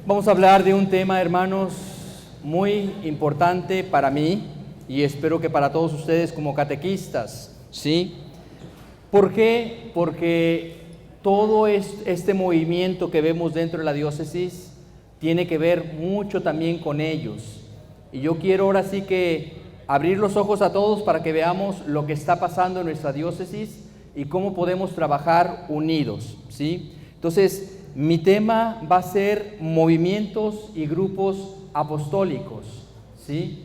Vamos a hablar de un tema, hermanos, muy importante para mí y espero que para todos ustedes como catequistas, ¿sí? ¿Por qué? Porque todo este movimiento que vemos dentro de la diócesis tiene que ver mucho también con ellos. Y yo quiero ahora sí que abrir los ojos a todos para que veamos lo que está pasando en nuestra diócesis y cómo podemos trabajar unidos, ¿sí? Entonces, mi tema va a ser movimientos y grupos apostólicos, ¿sí?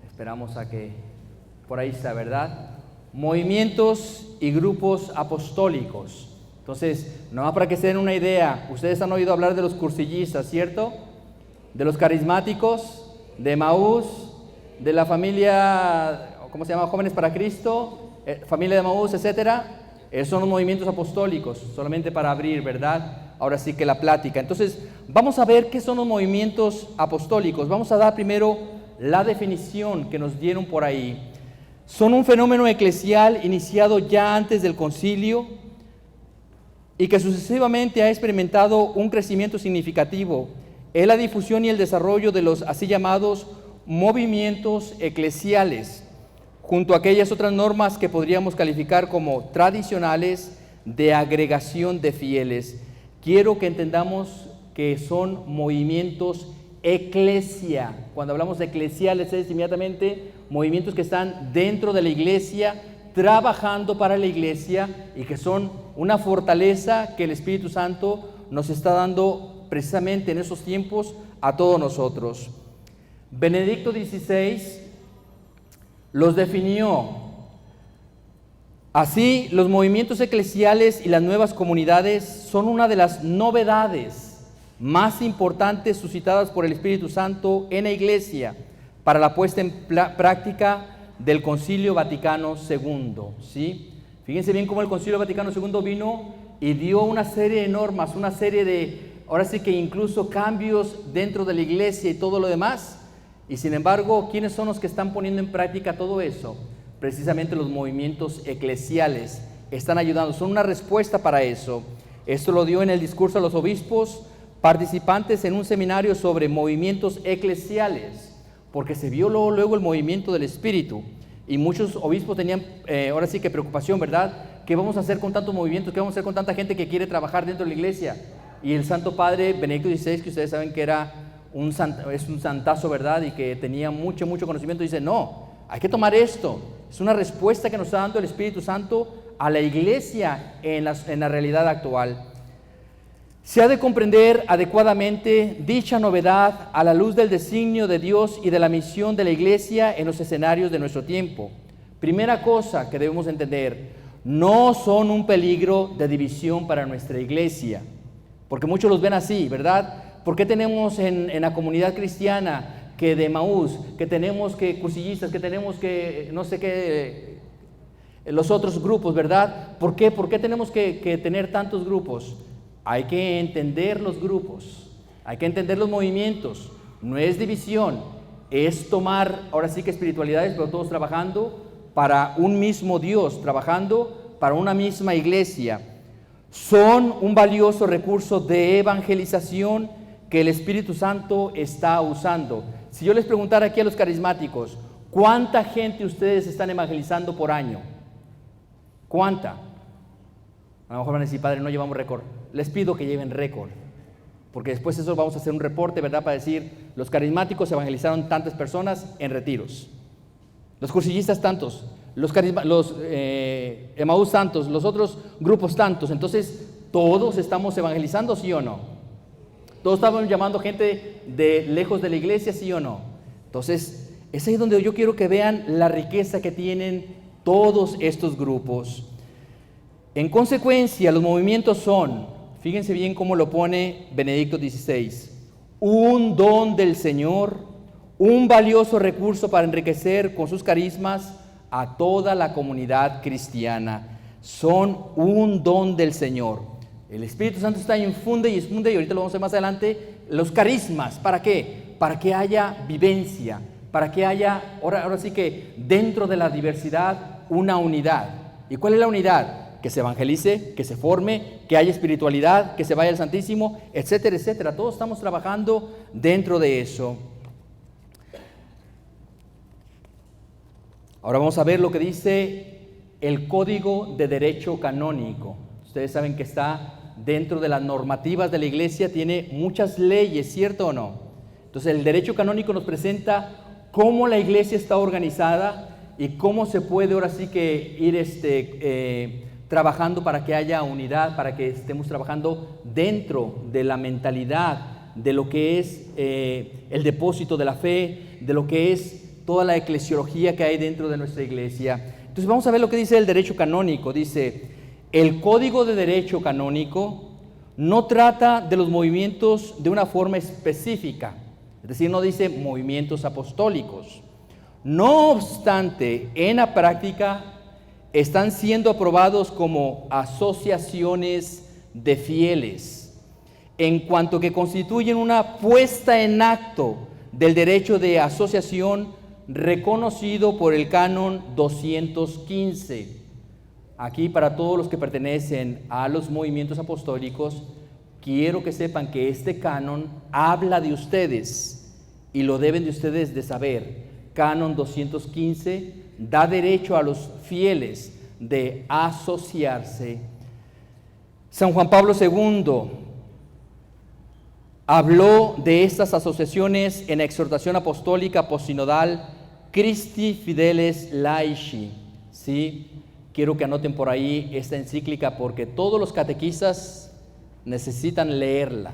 Esperamos a que por ahí está, ¿verdad? Movimientos y grupos apostólicos. Entonces, nomás para que se den una idea, ustedes han oído hablar de los cursillistas, ¿cierto? De los carismáticos, de Emaús, de la familia, ¿cómo se llama? Jóvenes para Cristo, familia de Emaús, etcétera. Esos son los movimientos apostólicos, solamente para abrir, ¿verdad? Ahora sí que la plática. Entonces, vamos a ver qué son los movimientos apostólicos. Vamos a dar primero la definición que nos dieron por ahí. Son un fenómeno eclesial iniciado ya antes del concilio y que sucesivamente ha experimentado un crecimiento significativo en la difusión y el desarrollo de los así llamados movimientos eclesiales, junto a aquellas otras normas que podríamos calificar como tradicionales de agregación de fieles. Quiero que entendamos que son movimientos eclesia. Cuando hablamos de eclesiales es inmediatamente movimientos que están dentro de la iglesia, trabajando para la iglesia y que son una fortaleza que el Espíritu Santo nos está dando precisamente en esos tiempos a todos nosotros. Benedicto XVI los definió así: los movimientos eclesiales y las nuevas comunidades son una de las novedades más importantes suscitadas por el Espíritu Santo en la Iglesia para la puesta en práctica del Concilio Vaticano II, ¿sí? Fíjense bien cómo el Concilio Vaticano II vino y dio una serie de normas, una serie de, ahora sí que incluso cambios dentro de la Iglesia y todo lo demás. Y sin embargo, ¿quiénes son los que están poniendo en práctica todo eso? Precisamente los movimientos eclesiales están ayudando, son una respuesta para eso. Esto lo dio en el discurso a los obispos participantes en un seminario sobre movimientos eclesiales, porque se vio luego el movimiento del Espíritu y muchos obispos tenían ahora sí que preocupación, ¿verdad? ¿Qué vamos a hacer con tantos movimientos? ¿Qué vamos a hacer con tanta gente que quiere trabajar dentro de la iglesia? Y el Santo Padre Benedicto XVI, que ustedes saben que es un santazo, ¿verdad? Y que tenía mucho conocimiento, dice: no, hay que tomar esto. Es una respuesta que nos está dando el Espíritu Santo a la iglesia en la realidad actual. Se ha de comprender adecuadamente dicha novedad a la luz del designio de Dios y de la misión de la iglesia en los escenarios de nuestro tiempo. Primera cosa que debemos entender: no son un peligro de división para nuestra iglesia, porque muchos los ven así, ¿verdad? ¿Por qué tenemos en la comunidad cristiana que de Emaús, que tenemos que cursillistas, que tenemos que no sé qué, los otros grupos, ¿verdad? ¿Por qué tenemos que tener tantos grupos? Hay que entender los grupos, hay que entender los movimientos. No es división, es tomar ahora sí que espiritualidades, pero todos trabajando para un mismo Dios, trabajando para una misma iglesia. Son un valioso recurso de evangelización que el Espíritu Santo está usando. Si yo les preguntara aquí a los carismáticos, ¿cuánta gente ustedes están evangelizando por año? ¿Cuánta? A lo mejor van a decir: padre, no llevamos récord. Les pido que lleven récord, porque después de eso vamos a hacer un reporte, ¿verdad? Para decir: los carismáticos evangelizaron tantas personas en retiros, los cursillistas tantos, los Emaús tantos, los otros grupos tantos. Entonces, ¿todos estamos evangelizando, sí o no? ¿Todos estamos llamando gente de lejos de la iglesia, sí o no? Entonces, es ahí donde yo quiero que vean la riqueza que tienen todos estos grupos. En consecuencia, los movimientos son, fíjense bien cómo lo pone Benedicto XVI, un don del Señor, un valioso recurso para enriquecer con sus carismas a toda la comunidad cristiana. Son un don del Señor. El Espíritu Santo está infunde y ahorita lo vamos a ver más adelante, los carismas. ¿Para qué? Para que haya vivencia, para que haya, ahora sí que dentro de la diversidad, una unidad. ¿Y cuál es la unidad? que se evangelice, que se forme, que haya espiritualidad, que se vaya al Santísimo, etcétera, etcétera. Todos estamos trabajando dentro de eso. Ahora vamos a ver lo que dice el Código de Derecho Canónico. Ustedes saben que está dentro de las normativas de la Iglesia, tiene muchas leyes, ¿cierto o no? Entonces el derecho canónico nos presenta cómo la Iglesia está organizada y cómo se puede ahora sí que ir trabajando para que haya unidad, para que estemos trabajando dentro de la mentalidad de lo que es el depósito de la fe, de lo que es toda la eclesiología que hay dentro de nuestra Iglesia. Entonces vamos a ver lo que dice el derecho canónico. Dice, el Código de Derecho Canónico no trata de los movimientos de una forma específica, es decir, no dice movimientos apostólicos. No obstante, en la práctica están siendo aprobados como asociaciones de fieles, en cuanto que constituyen una puesta en acto del derecho de asociación reconocido por el canon 215. Aquí, para todos los que pertenecen a los movimientos apostólicos, quiero que sepan que este canon habla de ustedes y lo deben de ustedes de saber. Canon 215 da derecho a los fieles de asociarse. San Juan Pablo II habló de estas asociaciones en la exhortación apostólica postsinodal Christi Fideles Laici. ¿Sí? Quiero que anoten por ahí esta encíclica porque todos los catequistas necesitan leerla.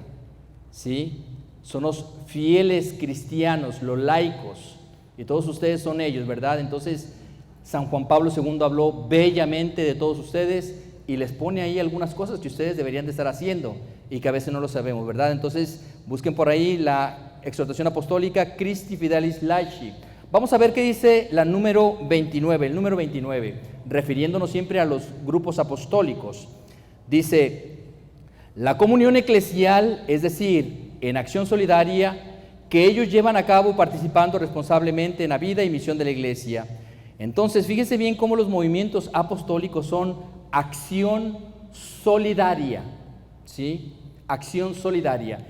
¿Sí? Son los fieles cristianos, los laicos, y todos ustedes son ellos, ¿verdad? Entonces San Juan Pablo II habló bellamente de todos ustedes y les pone ahí algunas cosas que ustedes deberían de estar haciendo y que a veces no lo sabemos, ¿verdad? Entonces busquen por ahí la exhortación apostólica Christi Fidelis Laici. Vamos a ver qué dice la número 29, el número 29, refiriéndonos siempre a los grupos apostólicos. Dice, la comunión eclesial, es decir, en acción solidaria, que ellos llevan a cabo participando responsablemente en la vida y misión de la Iglesia. Entonces, fíjense bien cómo los movimientos apostólicos son acción solidaria, ¿sí? Acción solidaria.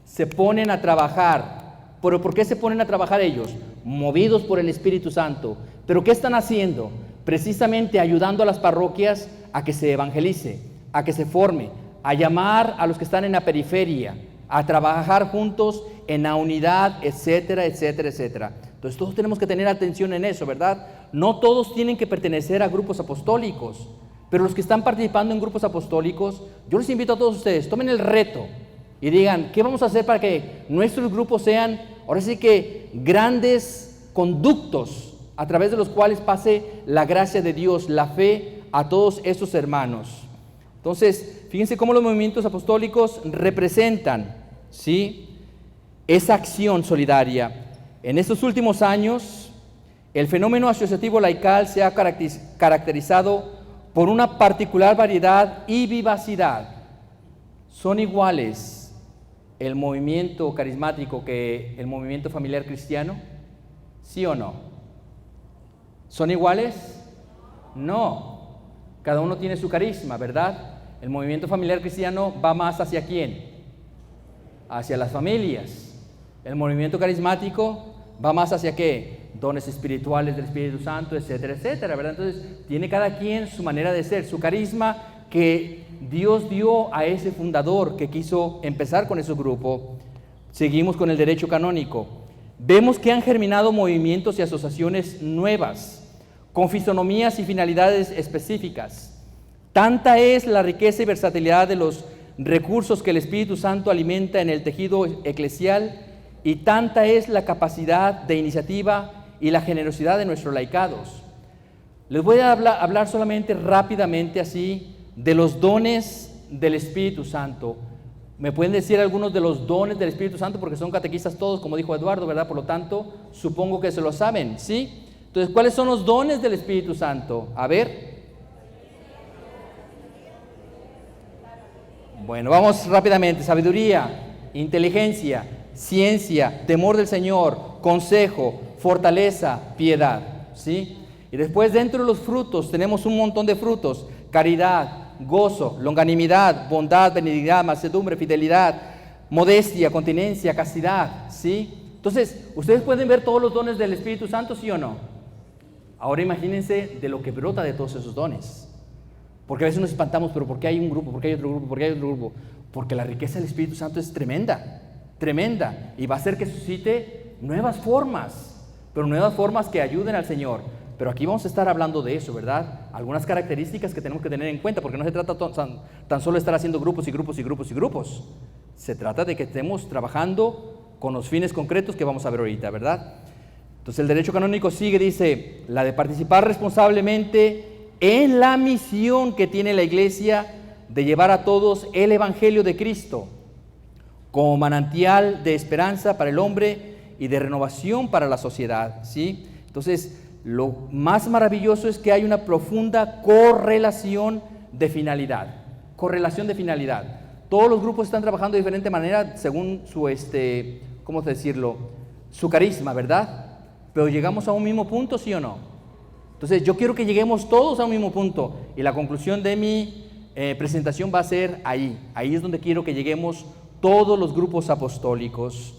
Se ponen a trabajar. ¿Pero por qué se ponen a trabajar ellos? Movidos por el Espíritu Santo. ¿Pero qué están haciendo? Precisamente ayudando a las parroquias a que se evangelice, a que se forme, a llamar a los que están en la periferia, a trabajar juntos en la unidad, etcétera, etcétera, etcétera. Entonces todos tenemos que tener atención en eso, ¿verdad? No todos tienen que pertenecer a grupos apostólicos, pero los que están participando en grupos apostólicos, yo les invito a todos ustedes, tomen el reto y digan, ¿qué vamos a hacer para que nuestros grupos sean, ahora sí que, grandes conductos a través de los cuales pase la gracia de Dios, la fe a todos esos hermanos? Entonces, fíjense cómo los movimientos apostólicos representan, ¿sí?, esa acción solidaria. En estos últimos años, el fenómeno asociativo laical se ha caracterizado por una particular variedad y vivacidad. ¿Son iguales el movimiento carismático que el movimiento familiar cristiano? ¿Sí o no? ¿Son iguales? No. Cada uno tiene su carisma, ¿verdad? El movimiento familiar cristiano va más hacia ¿quién? Hacia las familias. El movimiento carismático va más hacia ¿qué? Dones espirituales del Espíritu Santo, etcétera, etcétera, ¿verdad? Entonces, tiene cada quien su manera de ser, su carisma que Dios dio a ese fundador que quiso empezar con ese grupo. Seguimos con el derecho canónico. Vemos que han germinado movimientos y asociaciones nuevas, con fisonomías y finalidades específicas. Tanta es la riqueza y versatilidad de los recursos que el Espíritu Santo alimenta en el tejido eclesial, y tanta es la capacidad de iniciativa y la generosidad de nuestros laicados. Les voy a hablar solamente rápidamente así de los dones del Espíritu Santo. Me pueden decir algunos de los dones del Espíritu Santo porque son catequistas todos, como dijo Eduardo, ¿verdad? Por lo tanto, supongo que se lo saben, ¿sí? Entonces, ¿cuáles son los dones del Espíritu Santo? A ver. Bueno, vamos rápidamente. Sabiduría, inteligencia, ciencia, temor del Señor, consejo, fortaleza, piedad, ¿sí? Y después dentro de los frutos tenemos un montón de frutos: caridad, gozo, longanimidad, bondad, benignidad, mansedumbre, fidelidad, modestia, continencia, castidad, ¿sí? Entonces, ¿ustedes pueden ver todos los dones del Espíritu Santo, sí o no? Ahora imagínense de lo que brota de todos esos dones. Porque a veces nos espantamos, pero ¿por qué hay un grupo? ¿Por qué hay otro grupo? ¿Por qué hay otro grupo? Porque la riqueza del Espíritu Santo es tremenda, tremenda, y va a hacer que suscite nuevas formas, pero nuevas formas que ayuden al Señor. Pero aquí vamos a estar hablando de eso, ¿verdad? Algunas características que tenemos que tener en cuenta, porque no se trata tan solo de estar haciendo grupos y grupos y grupos y grupos. Se trata de que estemos trabajando con los fines concretos que vamos a ver ahorita, ¿verdad? Entonces el derecho canónico sigue, dice, la de participar responsablemente en la misión que tiene la Iglesia de llevar a todos el Evangelio de Cristo como manantial de esperanza para el hombre y de renovación para la sociedad, ¿sí? Entonces, lo más maravilloso es que hay una profunda correlación de finalidad. Correlación de finalidad. Todos los grupos están trabajando de diferente manera según su, ¿cómo decirlo? Su carisma, ¿verdad? Pero llegamos a un mismo punto, ¿sí o no? Entonces, yo quiero que lleguemos todos a un mismo punto. Y la conclusión de mi presentación va a ser ahí. Ahí es donde quiero que lleguemos todos los grupos apostólicos.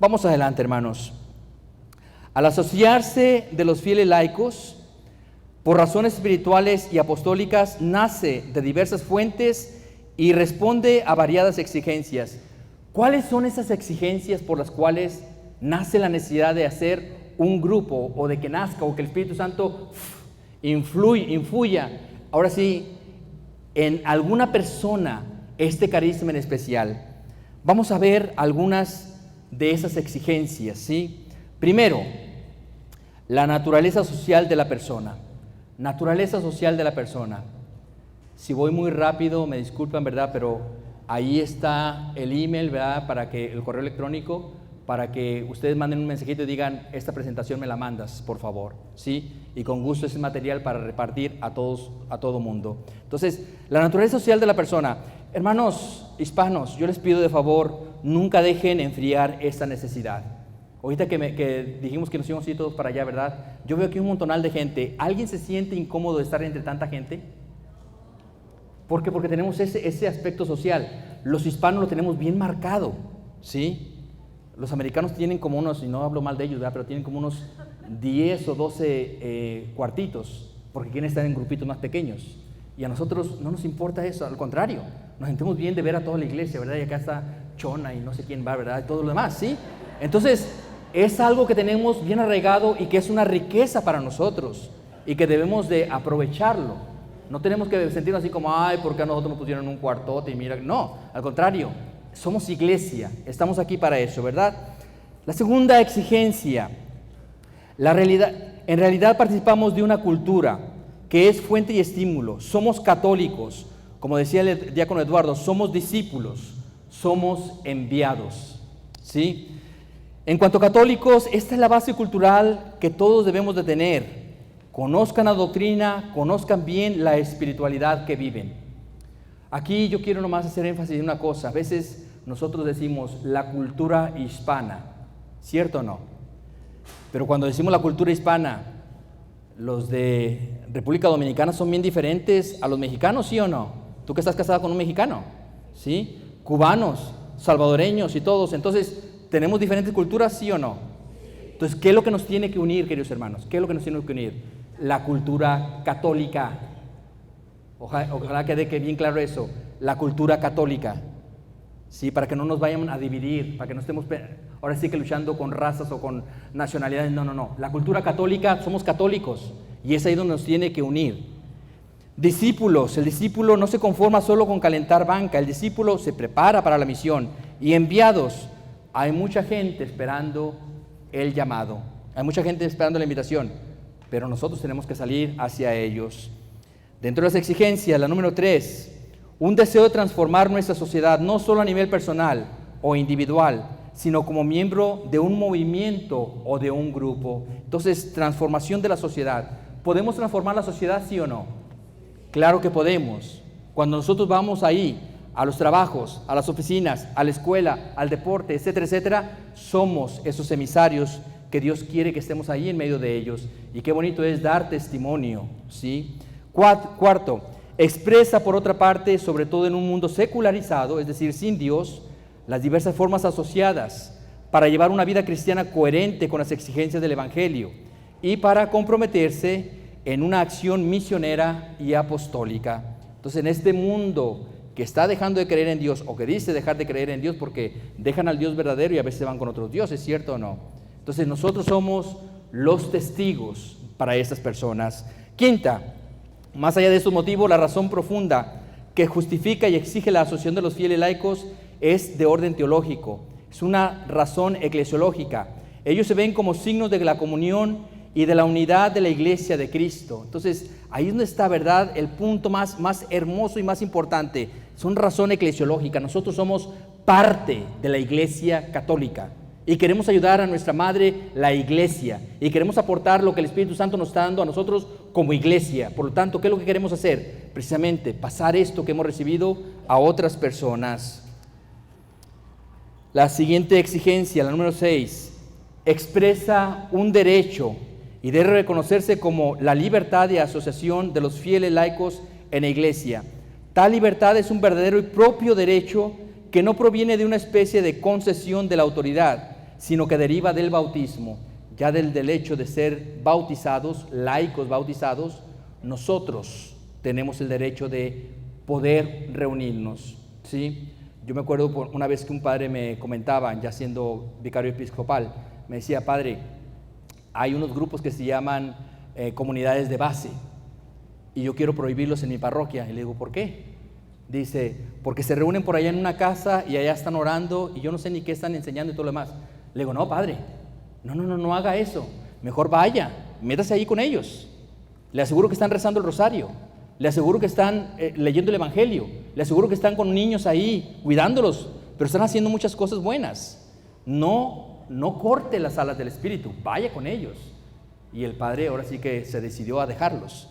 Vamos adelante, hermanos. Al asociarse de los fieles laicos, por razones espirituales y apostólicas, nace de diversas fuentes y responde a variadas exigencias. ¿Cuáles son esas exigencias por las cuales nace la necesidad de hacer un grupo, o de que nazca, o que el Espíritu Santo influya, ahora sí, en alguna persona este carisma en especial? Vamos a ver algunas de esas exigencias, ¿sí? Primero, la naturaleza social de la persona. Naturaleza social de la persona. Si voy muy rápido, me disculpan, ¿verdad? Pero ahí está el email, ¿verdad? Para que el correo electrónico, para que ustedes manden un mensajito y digan, esta presentación me la mandas, por favor, ¿sí? Y con gusto ese material para repartir a todos, a todo mundo. Entonces, la naturaleza social de la persona. Hermanos hispanos, yo les pido de favor, nunca dejen enfriar esta necesidad. Ahorita que dijimos que nos íbamos a ir todos para allá, ¿verdad? Yo veo aquí un montonal de gente. ¿Alguien se siente incómodo de estar entre tanta gente? ¿Por qué? Porque tenemos ese aspecto social. Los hispanos lo tenemos bien marcado, ¿sí? Los americanos tienen como unos, y no hablo mal de ellos, ¿verdad? Pero tienen como unos 10 o 12 cuartitos, porque quieren estar en grupitos más pequeños. Y a nosotros no nos importa eso, al contrario, nos sentimos bien de ver a toda la iglesia, ¿verdad? Y acá está Chona y no sé quién va, ¿verdad? Y todo lo demás, ¿sí? Entonces, es algo que tenemos bien arraigado y que es una riqueza para nosotros y que debemos de aprovecharlo. No tenemos que sentirnos así como, ay, ¿por qué a nosotros nos pusieron un cuartote? Y mira, no, al contrario, somos iglesia, estamos aquí para eso, ¿verdad? La segunda exigencia, en realidad participamos de una cultura que es fuente y estímulo. Somos católicos, como decía el diácono Eduardo, somos discípulos, somos enviados, ¿sí? En cuanto a católicos, esta es la base cultural que todos debemos de tener. Conozcan la doctrina, conozcan bien la espiritualidad que viven. Aquí yo quiero nomás hacer énfasis en una cosa. A veces nosotros decimos la cultura hispana, ¿cierto o no? Pero cuando decimos la cultura hispana, los de República Dominicana son bien diferentes a los mexicanos, ¿sí o no? Tú que estás casada con un mexicano, ¿sí? Cubanos, salvadoreños y todos. Entonces, ¿tenemos diferentes culturas, sí o no? Entonces, ¿qué es lo que nos tiene que unir, queridos hermanos? ¿Qué es lo que nos tiene que unir? La cultura católica. Ojalá quede bien claro eso. La cultura católica. Sí, para que no nos vayan a dividir, para que no estemos ahora sí que luchando con razas o con nacionalidades. No. La cultura católica, somos católicos y es ahí donde nos tiene que unir. Discípulos. El discípulo no se conforma solo con calentar banca. El discípulo se prepara para la misión. Y enviados. Hay mucha gente esperando el llamado, hay mucha gente esperando la invitación, pero nosotros tenemos que salir hacia ellos. Dentro de las exigencias, la número 3, un deseo de transformar nuestra sociedad, no solo a nivel personal o individual, sino como miembro de un movimiento o de un grupo. Entonces, transformación de la sociedad. ¿Podemos transformar la sociedad, sí o no? Claro que podemos. Cuando nosotros vamos ahí, a los trabajos, a las oficinas, a la escuela, al deporte, etcétera, etcétera, somos esos emisarios que Dios quiere que estemos ahí en medio de ellos. Y qué bonito es dar testimonio, ¿sí? Cuarto, expresa por otra parte, sobre todo en un mundo secularizado, es decir, sin Dios, las diversas formas asociadas para llevar una vida cristiana coherente con las exigencias del Evangelio y para comprometerse en una acción misionera y apostólica. Entonces, en este mundo que está dejando de creer en Dios, o que dice dejar de creer en Dios porque dejan al Dios verdadero y a veces van con otros dioses, ¿cierto o no? Entonces, nosotros somos los testigos para estas personas. Quinta, más allá de estos motivos, la razón profunda que justifica y exige la asociación de los fieles laicos es de orden teológico, es una razón eclesiológica. Ellos se ven como signos de la comunión y de la unidad de la iglesia de Cristo. Entonces, ahí es donde está, ¿verdad?, el punto más hermoso y más importante. Son razón eclesiológica. Nosotros somos parte de la iglesia católica y queremos ayudar a nuestra madre, la iglesia, y queremos aportar lo que el Espíritu Santo nos está dando a nosotros como iglesia. Por lo tanto, ¿qué es lo que queremos hacer? Precisamente pasar esto que hemos recibido a otras personas. La siguiente exigencia, la número 6, expresa un derecho y debe reconocerse como la libertad de asociación de los fieles laicos en la iglesia. Tal libertad es un verdadero y propio derecho que no proviene de una especie de concesión de la autoridad, sino que deriva del bautismo. Ya del hecho de ser bautizados, laicos bautizados, nosotros tenemos el derecho de poder reunirnos, ¿sí? Yo me acuerdo una vez que un padre me comentaba, ya siendo vicario episcopal, me decía: padre, hay unos grupos que se llaman comunidades de base y yo quiero prohibirlos en mi parroquia. Y le digo: ¿por qué? Dice: porque se reúnen por allá en una casa y allá están orando y yo no sé ni qué están enseñando y todo lo demás. Le digo: no, padre, no haga eso, mejor vaya, métase ahí con ellos. Le aseguro que están rezando el rosario, le aseguro que están leyendo el Evangelio, le aseguro que están con niños ahí, cuidándolos, pero están haciendo muchas cosas buenas. No corte las alas del Espíritu, vaya con ellos. Y el padre ahora sí que se decidió a dejarlos,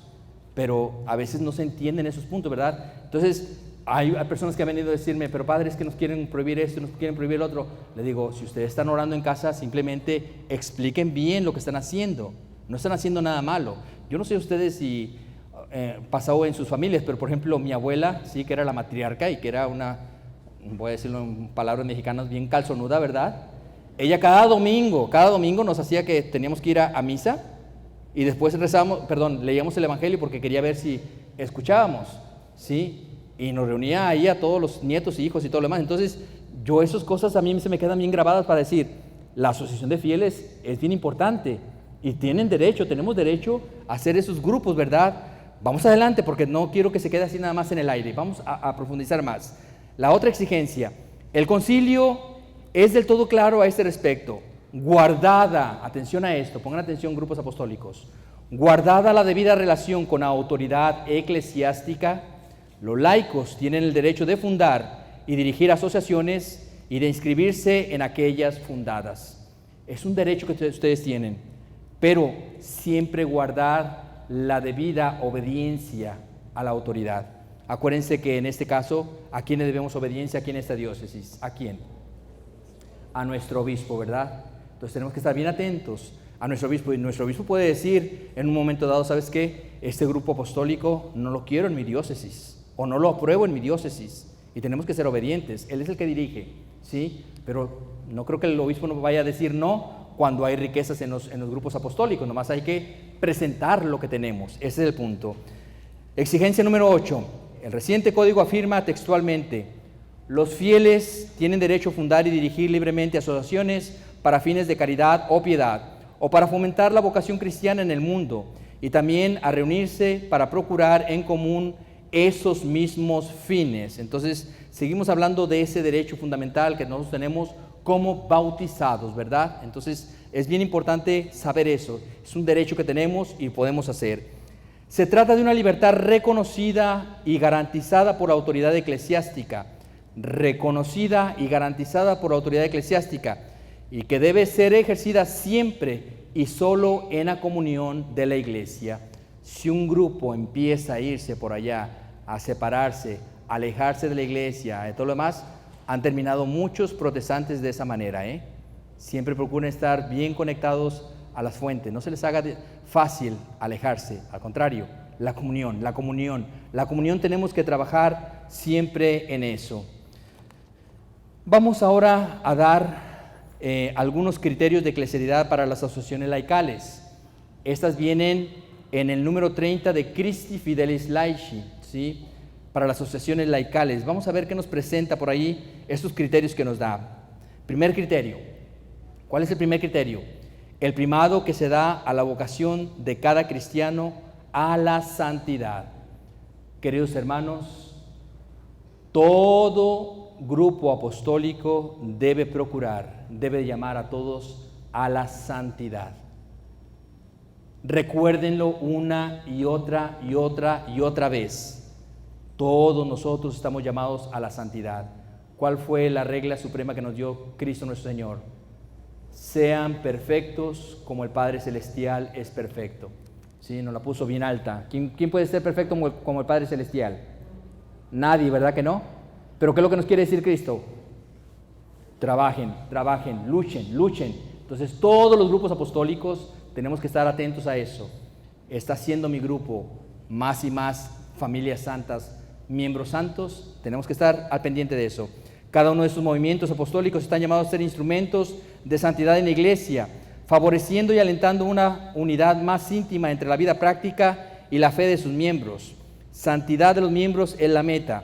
pero a veces no se entienden esos puntos, ¿verdad? Entonces, hay personas que han venido a decirme: pero padre, es que nos quieren prohibir esto, nos quieren prohibir el otro. Le digo: si ustedes están orando en casa, simplemente expliquen bien lo que están haciendo, no están haciendo nada malo. Yo no sé ustedes si pasó en sus familias, pero por ejemplo mi abuela, sí, que era la matriarca y que era una, voy a decirlo en palabras mexicanas, bien calzonuda, ¿verdad? Ella cada domingo nos hacía que teníamos que ir a misa y después leíamos el Evangelio porque quería ver si escuchábamos, ¿sí? Y nos reunía ahí a todos los nietos y hijos y todo lo demás. Entonces, esas cosas a mí se me quedan bien grabadas para decir: la asociación de fieles es bien importante y tenemos derecho a hacer esos grupos, ¿verdad? Vamos adelante porque no quiero que se quede así nada más en el aire. Vamos a profundizar más. La otra exigencia, el concilio es del todo claro a este respecto. Guardada, atención a esto, pongan atención grupos apostólicos, guardada la debida relación con la autoridad eclesiástica, los laicos tienen el derecho de fundar y dirigir asociaciones y de inscribirse en aquellas fundadas. Es un derecho que ustedes tienen, pero siempre guardar la debida obediencia a la autoridad. Acuérdense que en este caso, ¿a quién le debemos obediencia aquí en esta diócesis? ¿A quién? A nuestro obispo, ¿verdad? Entonces tenemos que estar bien atentos a nuestro obispo, y nuestro obispo puede decir en un momento dado: ¿sabes qué? Este grupo apostólico no lo quiero en mi diócesis, o no lo apruebo en mi diócesis, y tenemos que ser obedientes. Él es el que dirige, ¿sí? Pero no creo que el obispo nos vaya a decir no cuando hay riquezas en los grupos apostólicos. Nomás hay que presentar lo que tenemos. Ese es el punto. Exigencia número 8. El reciente código afirma textualmente: los fieles tienen derecho a fundar y dirigir libremente asociaciones para fines de caridad o piedad, o para fomentar la vocación cristiana en el mundo, y también a reunirse para procurar en común esos mismos fines. Entonces, seguimos hablando de ese derecho fundamental que nosotros tenemos como bautizados, ¿verdad? Entonces, es bien importante saber eso. Es un derecho que tenemos y podemos hacer. Se trata de una libertad reconocida y garantizada por la autoridad eclesiástica, y que debe ser ejercida siempre y solo en la comunión de la iglesia. Si un grupo empieza a irse por allá, a separarse, a alejarse de la iglesia y todo lo demás, han terminado muchos protestantes de esa manera, Siempre procuren estar bien conectados a las fuentes. No se les haga fácil alejarse. Al contrario, la comunión tenemos que trabajar siempre en eso. Vamos ahora a dar algunos criterios de eclesialidad para las asociaciones laicales. Estas vienen en el número 30 de Christi Fidelis Laici, ¿sí? Para las asociaciones laicales. Vamos a ver qué nos presenta por ahí estos criterios que nos da. Primer criterio. ¿Cuál es el primer criterio? El primado que se da a la vocación de cada cristiano a la santidad. Queridos hermanos, todo grupo apostólico debe llamar a todos a la santidad. Recuérdenlo una y otra vez. Todos nosotros estamos llamados a la santidad. ¿Cuál fue la regla suprema que nos dio Cristo nuestro Señor? Sean perfectos como el Padre Celestial es perfecto. Sí, nos la puso bien alta. ¿Quién puede ser perfecto como el Padre Celestial? Nadie, ¿verdad que no? Pero ¿qué es lo que nos quiere decir Cristo? Trabajen, luchen. Entonces todos los grupos apostólicos tenemos que estar atentos a eso. Está siendo mi grupo más y más familias santas, miembros santos. Tenemos que estar al pendiente de eso. Cada uno de estos movimientos apostólicos están llamados a ser instrumentos de santidad en la iglesia, favoreciendo y alentando una unidad más íntima entre la vida práctica y la fe de sus miembros. Santidad de los miembros es la meta,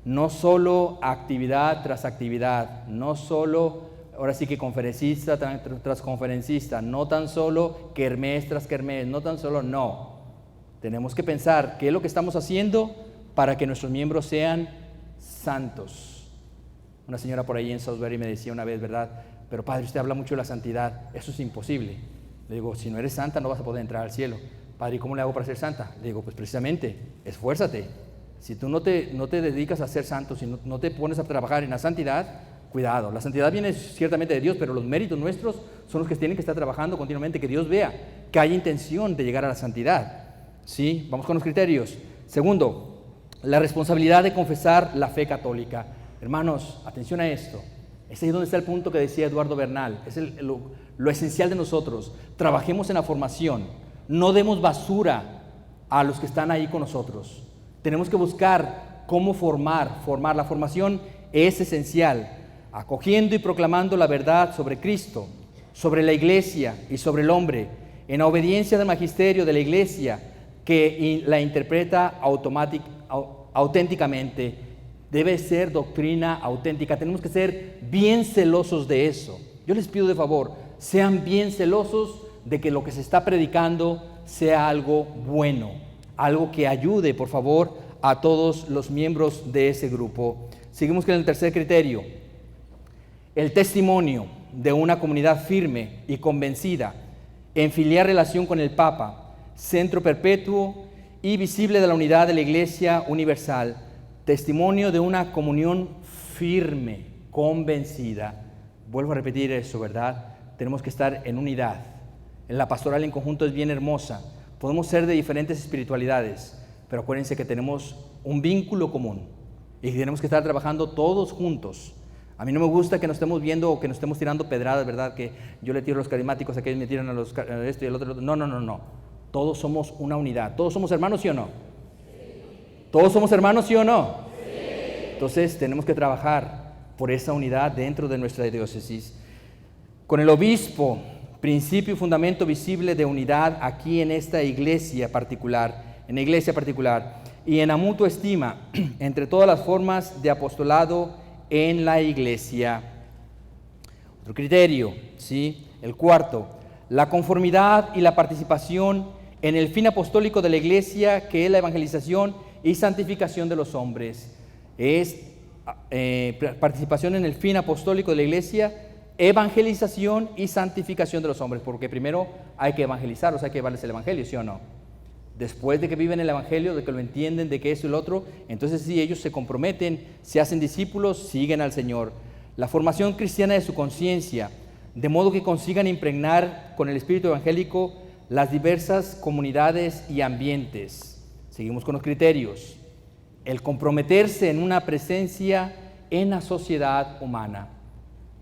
no solo actividad tras actividad, no solo, ahora sí que conferencista tras conferencista, no tan solo kermés tras kermés, no. Tenemos que pensar qué es lo que estamos haciendo para que nuestros miembros sean santos. Una señora por ahí en Salisbury me decía una vez, ¿verdad? Pero padre, usted habla mucho de la santidad, eso es imposible. Le digo, si no eres santa no vas a poder entrar al cielo. Padre, ¿y cómo le hago para ser santa? Le digo, pues precisamente, esfuérzate. Si tú no te dedicas a ser santo, si no te pones a trabajar en la santidad, cuidado. La santidad viene ciertamente de Dios, pero los méritos nuestros son los que tienen que estar trabajando continuamente, que Dios vea que hay intención de llegar a la santidad. ¿Sí? Vamos con los criterios. Segundo, la responsabilidad de confesar la fe católica. Hermanos, atención a esto. Es ahí donde está el punto que decía Eduardo Bernal. Es lo esencial de nosotros. Trabajemos en la formación. No demos basura a los que están ahí con nosotros. Tenemos que buscar cómo formar. La formación es esencial. Acogiendo y proclamando la verdad sobre Cristo, sobre la iglesia y sobre el hombre, en obediencia del magisterio de la iglesia que la interpreta auténticamente. Debe ser doctrina auténtica. Tenemos que ser bien celosos de eso. Yo les pido de favor, sean bien celosos de que lo que se está predicando sea algo bueno, algo que ayude, por favor, a todos los miembros de ese grupo. Seguimos con el tercer criterio. El testimonio de una comunidad firme y convencida en filial relación con el Papa, centro perpetuo y visible de la unidad de la Iglesia universal. Testimonio de una comunión firme, convencida. Vuelvo a repetir eso, ¿verdad? Tenemos que estar en unidad. En la pastoral en conjunto es bien hermosa. Podemos ser de diferentes espiritualidades, pero acuérdense que tenemos un vínculo común y tenemos que estar trabajando todos juntos. A mí no me gusta que nos estemos viendo o que nos estemos tirando pedradas, ¿verdad? Que yo le tiro a los carismáticos, aquellos me tiran a esto y el otro. No. Todos somos una unidad. ¿Todos somos hermanos, sí o no? ¿Todos somos hermanos, sí o no? Sí. Entonces tenemos que trabajar por esa unidad dentro de nuestra diócesis. Con el obispo, principio y fundamento visible de unidad aquí en esta iglesia particular, y en la mutua estima entre todas las formas de apostolado en la iglesia. Otro criterio, ¿sí? El cuarto, la conformidad y la participación en el fin apostólico de la iglesia, que es la evangelización y santificación de los hombres. Es participación en el fin apostólico de la iglesia, evangelización y santificación de los hombres, porque primero hay que evangelizarlos, hay que llevarles el evangelio, ¿sí o no? Después de que viven el evangelio, de que lo entienden, de que eso y lo otro, entonces sí, ellos se comprometen, se hacen discípulos, siguen al Señor. La formación cristiana de su conciencia, de modo que consigan impregnar con el espíritu evangélico las diversas comunidades y ambientes. Seguimos con los criterios. El comprometerse en una presencia en la sociedad humana.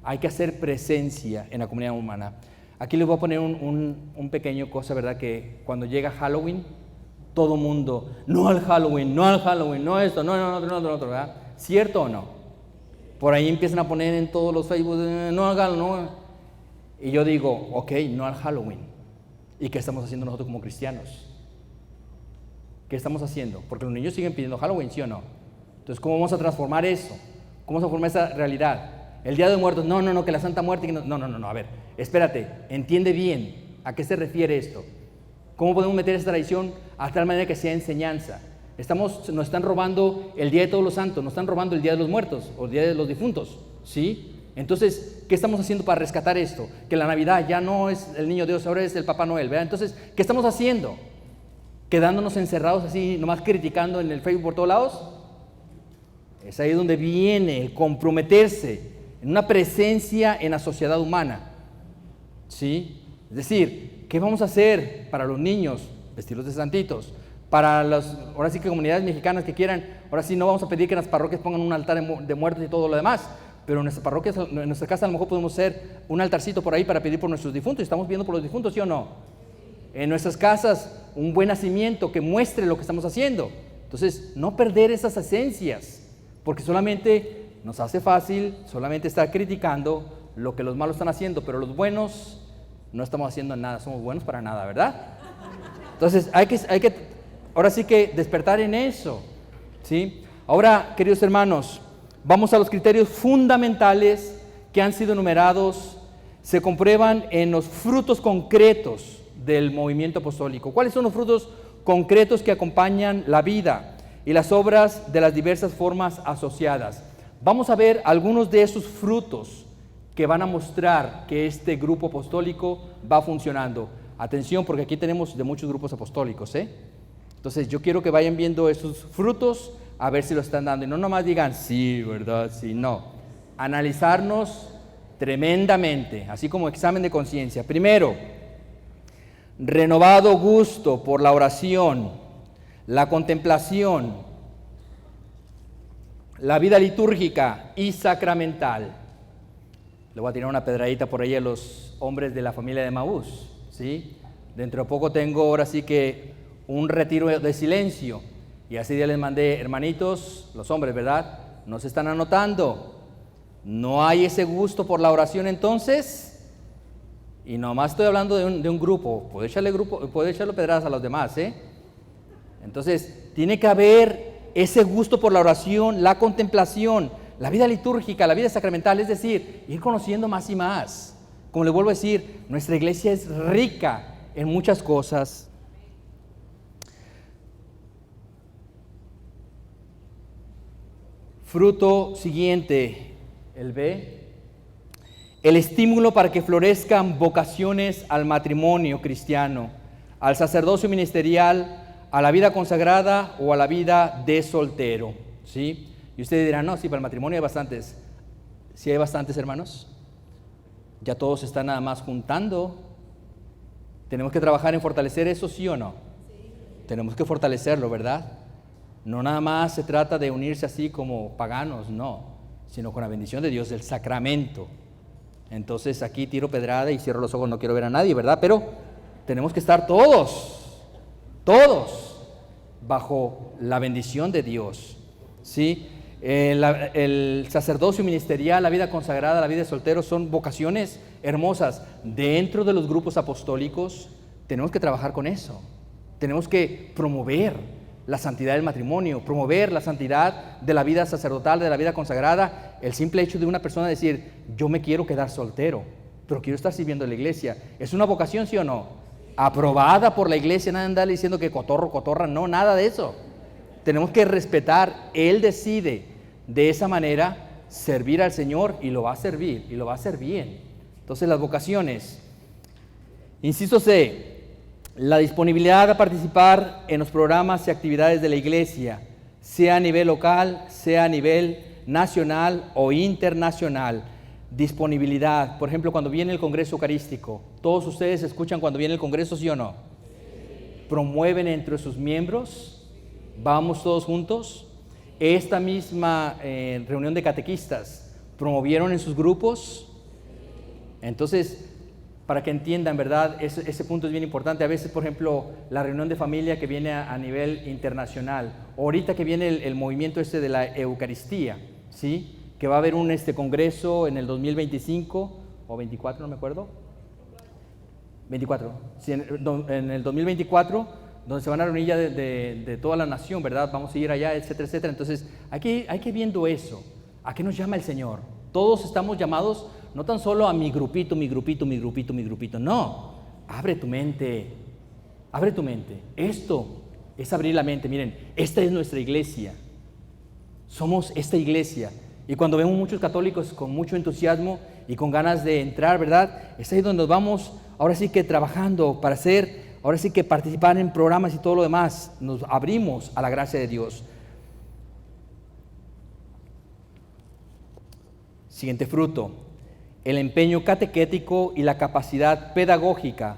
Hay que hacer presencia en la comunidad humana. Aquí les voy a poner un pequeño cosa, ¿verdad? Que cuando llega Halloween, todo mundo, no al Halloween, no al Halloween, no esto, no, ¿verdad? ¿Cierto o no? Por ahí empiezan a poner en todos los Facebook, no al Halloween, no. Y yo digo, ok, no al Halloween. ¿Y qué estamos haciendo nosotros como cristianos? ¿Qué estamos haciendo? Porque los niños siguen pidiendo Halloween, ¿sí o no? Entonces, ¿cómo vamos a transformar eso? ¿Cómo vamos a transformar esa realidad? El Día de Muertos, no, que la Santa Muerte, que no, a ver, espérate, entiende bien a qué se refiere esto. ¿Cómo podemos meter esa tradición a tal manera que sea enseñanza? Nos están robando el Día de Todos los Santos, nos están robando el Día de los Muertos o el Día de los Difuntos, ¿sí? Entonces, ¿qué estamos haciendo para rescatar esto? Que la Navidad ya no es el Niño Dios, ahora es el Papá Noel, ¿verdad? Entonces, ¿qué estamos haciendo? ¿Quedándonos encerrados así, nomás criticando en el Facebook por todos lados? Es ahí donde viene comprometerse en una presencia en la sociedad humana, ¿sí? Es decir, ¿qué vamos a hacer para los niños? Vestirlos de santitos. Para las, ahora sí que comunidades mexicanas que quieran, ahora sí no vamos a pedir que en las parroquias pongan un altar de muertos y todo lo demás, pero en nuestras parroquias, en nuestra casa a lo mejor podemos hacer un altarcito por ahí para pedir por nuestros difuntos. ¿Estamos viendo por los difuntos, sí o no? En nuestras casas, un buen nacimiento que muestre lo que estamos haciendo. Entonces, no perder esas esencias, porque solamente nos hace fácil solamente estar criticando lo que los malos están haciendo, pero los buenos no estamos haciendo nada, somos buenos para nada, ¿verdad? Entonces, hay que ahora sí que despertar en eso, ¿sí? Ahora, queridos hermanos, vamos a los criterios fundamentales que han sido enumerados, se comprueban en los frutos concretos del movimiento apostólico. ¿Cuáles son los frutos concretos que acompañan la vida y las obras de las diversas formas asociadas? Vamos a ver algunos de esos frutos que van a mostrar que este grupo apostólico va funcionando. Atención, porque aquí tenemos de muchos grupos apostólicos, ¿eh? Entonces yo quiero que vayan viendo esos frutos a ver si lo están dando. Y no nomás digan, sí, ¿verdad? Sí, no. Analizarnos tremendamente, así como examen de conciencia. Primero, renovado gusto por la oración, la contemplación, la vida litúrgica y sacramental. Le voy a tirar una pedradita por ahí a los hombres de la familia de Maús, ¿sí? Dentro de poco tengo ahora sí que un retiro de silencio. Y así ya les mandé, hermanitos, los hombres, ¿verdad? No se están anotando. No hay ese gusto por la oración entonces. Y nomás estoy hablando de un grupo. Puedo echarle pedradas a los demás, ¿eh? Entonces, tiene que haber ese gusto por la oración, la contemplación, la vida litúrgica, la vida sacramental. Es decir, ir conociendo más y más. Como le vuelvo a decir, nuestra iglesia es rica en muchas cosas. Fruto siguiente, el B, el estímulo para que florezcan vocaciones al matrimonio cristiano, al sacerdocio ministerial, a la vida consagrada o a la vida de soltero, ¿sí? Y ustedes dirán, no, sí, para el matrimonio hay bastantes. ¿Sí hay bastantes, hermanos? Ya todos se están nada más juntando. ¿Tenemos que trabajar en fortalecer eso, sí o no? Sí. Tenemos que fortalecerlo, ¿verdad? No nada más se trata de unirse así como paganos, no, sino con la bendición de Dios del sacramento. Entonces aquí tiro pedrada y cierro los ojos, no quiero ver a nadie, ¿verdad? Pero tenemos que estar todos bajo la bendición de Dios, ¿sí? El sacerdocio ministerial, la vida consagrada, la vida de soltero son vocaciones hermosas. Dentro de los grupos apostólicos tenemos que trabajar con eso, tenemos que promover la santidad del matrimonio, promover la santidad de la vida sacerdotal, de la vida consagrada. El simple hecho de una persona decir, yo me quiero quedar soltero, pero quiero estar sirviendo en la iglesia, ¿es una vocación, sí o no? Aprobada por la iglesia, nada de andarle diciendo que cotorro, cotorra, no, nada de eso. Tenemos que respetar, Él decide de esa manera servir al Señor y lo va a servir, y lo va a hacer bien. Entonces las vocaciones, inciso C, la disponibilidad a participar en los programas y actividades de la iglesia, sea a nivel local, sea a nivel nacional o internacional. Disponibilidad, por ejemplo, cuando viene el Congreso Eucarístico, ¿todos ustedes escuchan cuando viene el Congreso, sí o no? Sí. ¿Promueven entre sus miembros? ¿Vamos todos juntos? Esta misma reunión de catequistas, ¿promovieron en sus grupos? Entonces, para que entiendan, ¿verdad? Ese punto es bien importante. A veces, por ejemplo, la reunión de familia que viene a nivel internacional, o ahorita que viene el movimiento de la Eucaristía, ¿sí? Que va a haber un congreso en el 2025 o 24, no me acuerdo. 24. Sí, en el 2024, donde se van a reunir ya de toda la nación, ¿verdad? Vamos a ir allá, etcétera, etcétera. Entonces, hay que ir viendo eso. ¿A qué nos llama el Señor? Todos estamos llamados no tan solo a mi grupito, no. Abre tu mente. Esto es abrir la mente. Miren, esta es nuestra iglesia. Somos esta iglesia. Y cuando vemos muchos católicos con mucho entusiasmo y con ganas de entrar, ¿verdad? Es ahí donde nos vamos, ahora sí que trabajando para ahora sí que participar en programas y todo lo demás. Nos abrimos a la gracia de Dios. Siguiente fruto, el empeño catequético y la capacidad pedagógica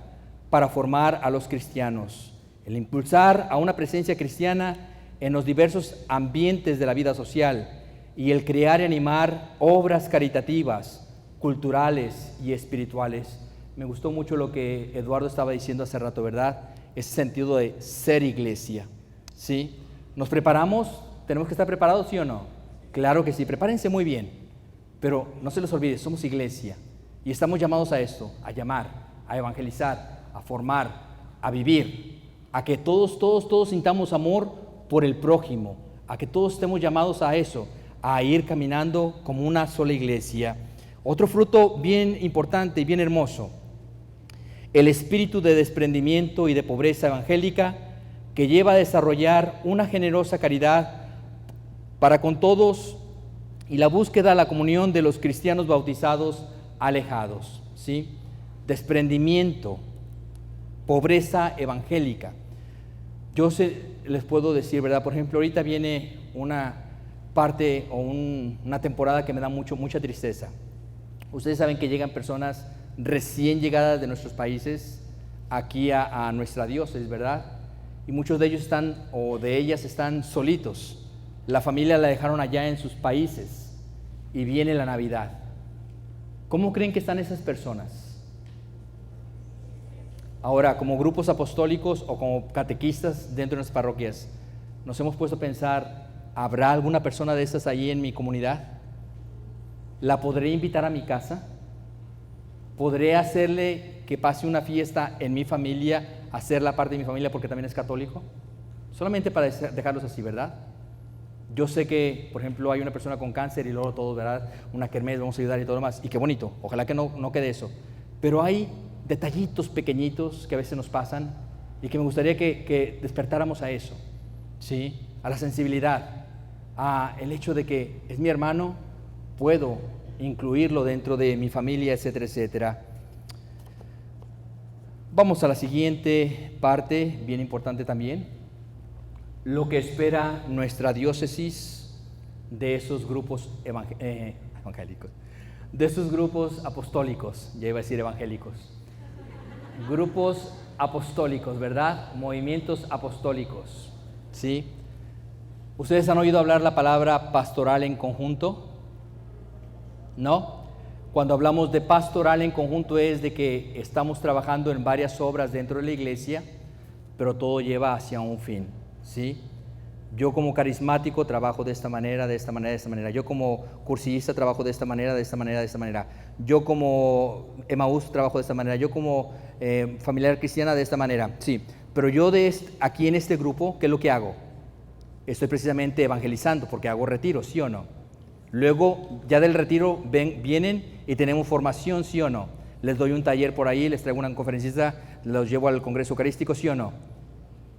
para formar a los cristianos. El impulsar a una presencia cristiana en los diversos ambientes de la vida social y el crear y animar obras caritativas, culturales y espirituales. Me gustó mucho lo que Eduardo estaba diciendo hace rato, ¿verdad? Ese sentido de ser iglesia, ¿sí? ¿Nos preparamos? ¿Tenemos que estar preparados, sí o no? Claro que sí, prepárense muy bien. Pero no se les olvide, somos iglesia y estamos llamados a esto, a llamar, a evangelizar, a formar, a vivir, a que todos sintamos amor por el prójimo, a que todos estemos llamados a eso, a ir caminando como una sola iglesia. Otro fruto bien importante y bien hermoso, el espíritu de desprendimiento y de pobreza evangélica que lleva a desarrollar una generosa caridad para con todos y la búsqueda de la comunión de los cristianos bautizados alejados, ¿sí? Desprendimiento, pobreza evangélica. Les puedo decir, ¿verdad? Por ejemplo, ahorita viene una parte o una temporada que me da mucha tristeza. Ustedes saben que llegan personas recién llegadas de nuestros países aquí a nuestra diócesis, ¿verdad? Y muchos de ellos de ellas están solitos. La familia la dejaron allá en sus países. Y viene la Navidad. ¿Cómo creen que están esas personas? Ahora, como grupos apostólicos o como catequistas dentro de las parroquias, nos hemos puesto a pensar, ¿habrá alguna persona de esas allí en mi comunidad? ¿La podré invitar a mi casa? ¿Podré hacerle que pase una fiesta en mi familia, hacerla parte de mi familia porque también es católico? Solamente para dejarlos así, ¿verdad? Yo sé que, por ejemplo, hay una persona con cáncer y luego todos, ¿verdad? Una kermés, vamos a ayudar y todo lo demás. Y qué bonito, ojalá que no quede eso. Pero hay detallitos pequeñitos que a veces nos pasan y que me gustaría que despertáramos a eso, ¿sí? A la sensibilidad, a el hecho de que es mi hermano, puedo incluirlo dentro de mi familia, etcétera, etcétera. Vamos a la siguiente parte, bien importante también. Lo que espera nuestra diócesis de esos grupos evangélicos, de esos grupos apostólicos, ya iba a decir evangélicos, grupos apostólicos, ¿verdad? Movimientos apostólicos, ¿sí? ¿Ustedes han oído hablar la palabra pastoral en conjunto? ¿No? Cuando hablamos de pastoral en conjunto es de que estamos trabajando en varias obras dentro de la iglesia, pero todo lleva hacia un fin, ¿sí? Yo como carismático trabajo de esta manera, de esta manera, de esta manera. Yo como cursillista trabajo de esta manera, de esta manera, de esta manera. Yo como Emaús trabajo de esta manera. Yo como familiar cristiana de esta manera. Sí, pero yo aquí en este grupo, ¿qué es lo que hago? Estoy precisamente evangelizando porque hago retiro, ¿sí o no? Luego, ya del retiro vienen y tenemos formación, ¿sí o no? Les doy un taller por ahí, les traigo una conferencista, los llevo al Congreso Eucarístico, ¿sí o no?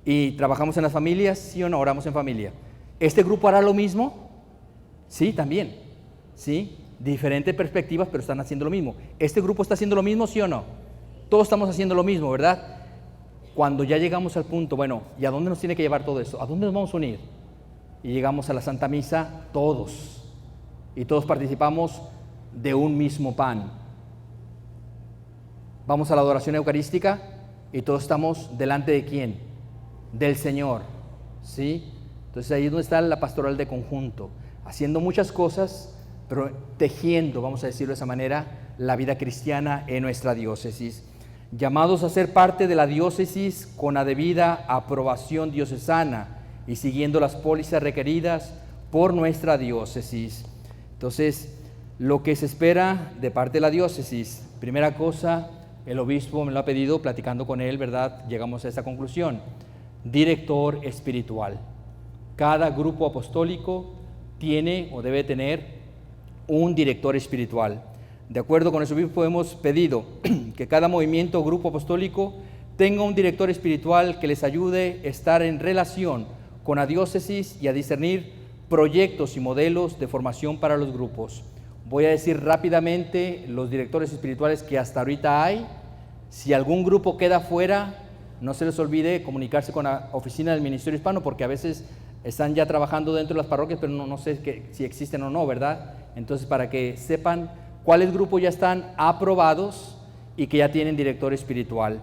Y trabajamos en las familias, ¿sí o no? Oramos en familia. ¿Este grupo hará lo mismo? Sí, también. ¿Sí? Diferentes perspectivas, pero están haciendo lo mismo. ¿Este grupo está haciendo lo mismo, sí o no? Todos estamos haciendo lo mismo, ¿verdad? Cuando ya llegamos al punto, bueno, ¿y a dónde nos tiene que llevar todo eso? ¿A dónde nos vamos a unir? Y llegamos a la Santa Misa, todos. Y todos participamos de un mismo pan. Vamos a la adoración eucarística y todos estamos delante de ¿quién? Del Señor, ¿sí? Entonces ahí es donde está la pastoral de conjunto, haciendo muchas cosas, pero tejiendo, vamos a decirlo de esa manera, la vida cristiana en nuestra diócesis. Llamados a ser parte de la diócesis con la debida aprobación diocesana y siguiendo las pólizas requeridas por nuestra diócesis. Entonces, lo que se espera de parte de la diócesis, primera cosa, el obispo me lo ha pedido, platicando con él, ¿verdad? Llegamos a esta conclusión: director espiritual. Cada grupo apostólico tiene o debe tener un director espiritual. De acuerdo con el obispo, hemos pedido que cada movimiento o grupo apostólico tenga un director espiritual que les ayude a estar en relación con la diócesis y a discernir proyectos y modelos de formación para los grupos. Voy a decir rápidamente los directores espirituales que hasta ahorita hay. Si algún grupo queda fuera, no se les olvide comunicarse con la oficina del Ministerio Hispano, porque a veces están ya trabajando dentro de las parroquias, pero no sé si existen o no, ¿verdad? Entonces, para que sepan cuáles grupos ya están aprobados y que ya tienen director espiritual.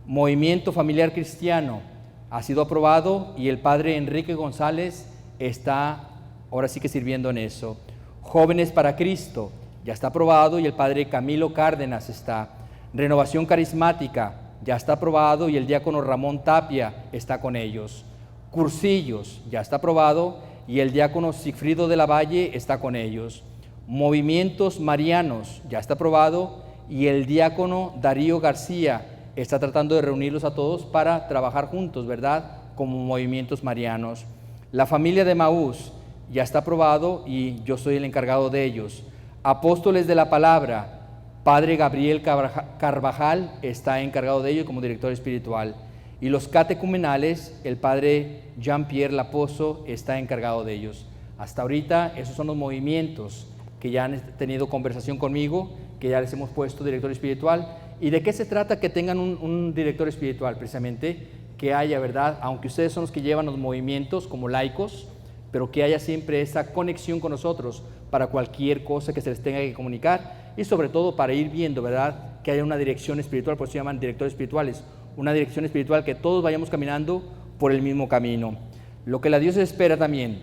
Movimiento Familiar Cristiano ha sido aprobado y el padre Enrique González está ahora sí que sirviendo en eso. Jóvenes para Cristo ya está aprobado y el padre Camilo Cárdenas está. Renovación Carismática ya está aprobado y el diácono Ramón Tapia está con ellos. Cursillos ya está aprobado y el diácono Sigfrido de la Valle está con ellos. Movimientos Marianos ya está aprobado y el diácono Darío García está tratando de reunirlos a todos para trabajar juntos, ¿verdad? Como movimientos marianos. La familia de Maús ya está aprobado y yo soy el encargado de ellos. Apóstoles de la Palabra, padre Gabriel Carvajal está encargado de ello como director espiritual. Y los catecumenales, el padre Jean-Pierre Laposo está encargado de ellos. Hasta ahorita esos son los movimientos que ya han tenido conversación conmigo, que ya les hemos puesto director espiritual. ¿Y de qué se trata que tengan un director espiritual? Precisamente que haya, ¿verdad? Aunque ustedes son los que llevan los movimientos como laicos, pero que haya siempre esa conexión con nosotros para cualquier cosa que se les tenga que comunicar y sobre todo para ir viendo, ¿verdad? Que haya una dirección espiritual, por eso se llaman directores espirituales, una dirección espiritual que todos vayamos caminando por el mismo camino. Lo que la diócesis espera también,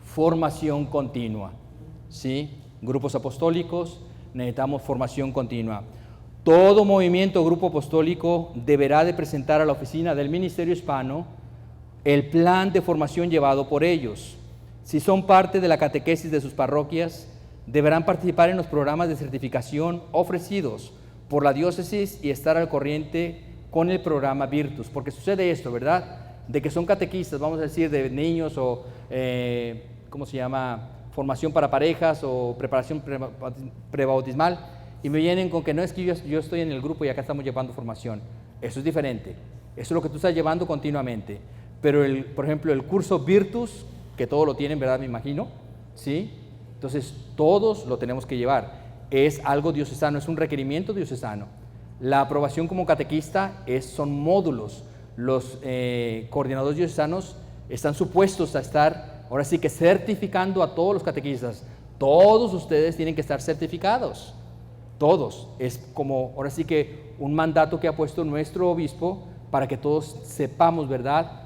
formación continua, ¿sí? Grupos apostólicos, necesitamos formación continua. Todo movimiento o grupo apostólico deberá de presentar a la oficina del Ministerio Hispano el plan de formación llevado por ellos. Si son parte de la catequesis de sus parroquias, deberán participar en los programas de certificación ofrecidos por la diócesis y estar al corriente con el programa Virtus, porque sucede esto, ¿verdad? De que son catequistas, vamos a decir, de niños o, ¿cómo se llama?, formación para parejas o preparación prebautismal, y me vienen con que no es que yo estoy en el grupo y acá estamos llevando formación. Eso es diferente, eso es lo que tú estás llevando continuamente. Pero, por ejemplo, el curso Virtus, que todos lo tienen, ¿verdad? Me imagino, ¿sí? Entonces, todos lo tenemos que llevar. Es algo diocesano, es un requerimiento diocesano. La aprobación como catequista son módulos. Los coordinadores diocesanos están supuestos a estar, ahora sí que certificando a todos los catequistas. Todos ustedes tienen que estar certificados. Todos. Es como, ahora sí que un mandato que ha puesto nuestro obispo para que todos sepamos, ¿verdad?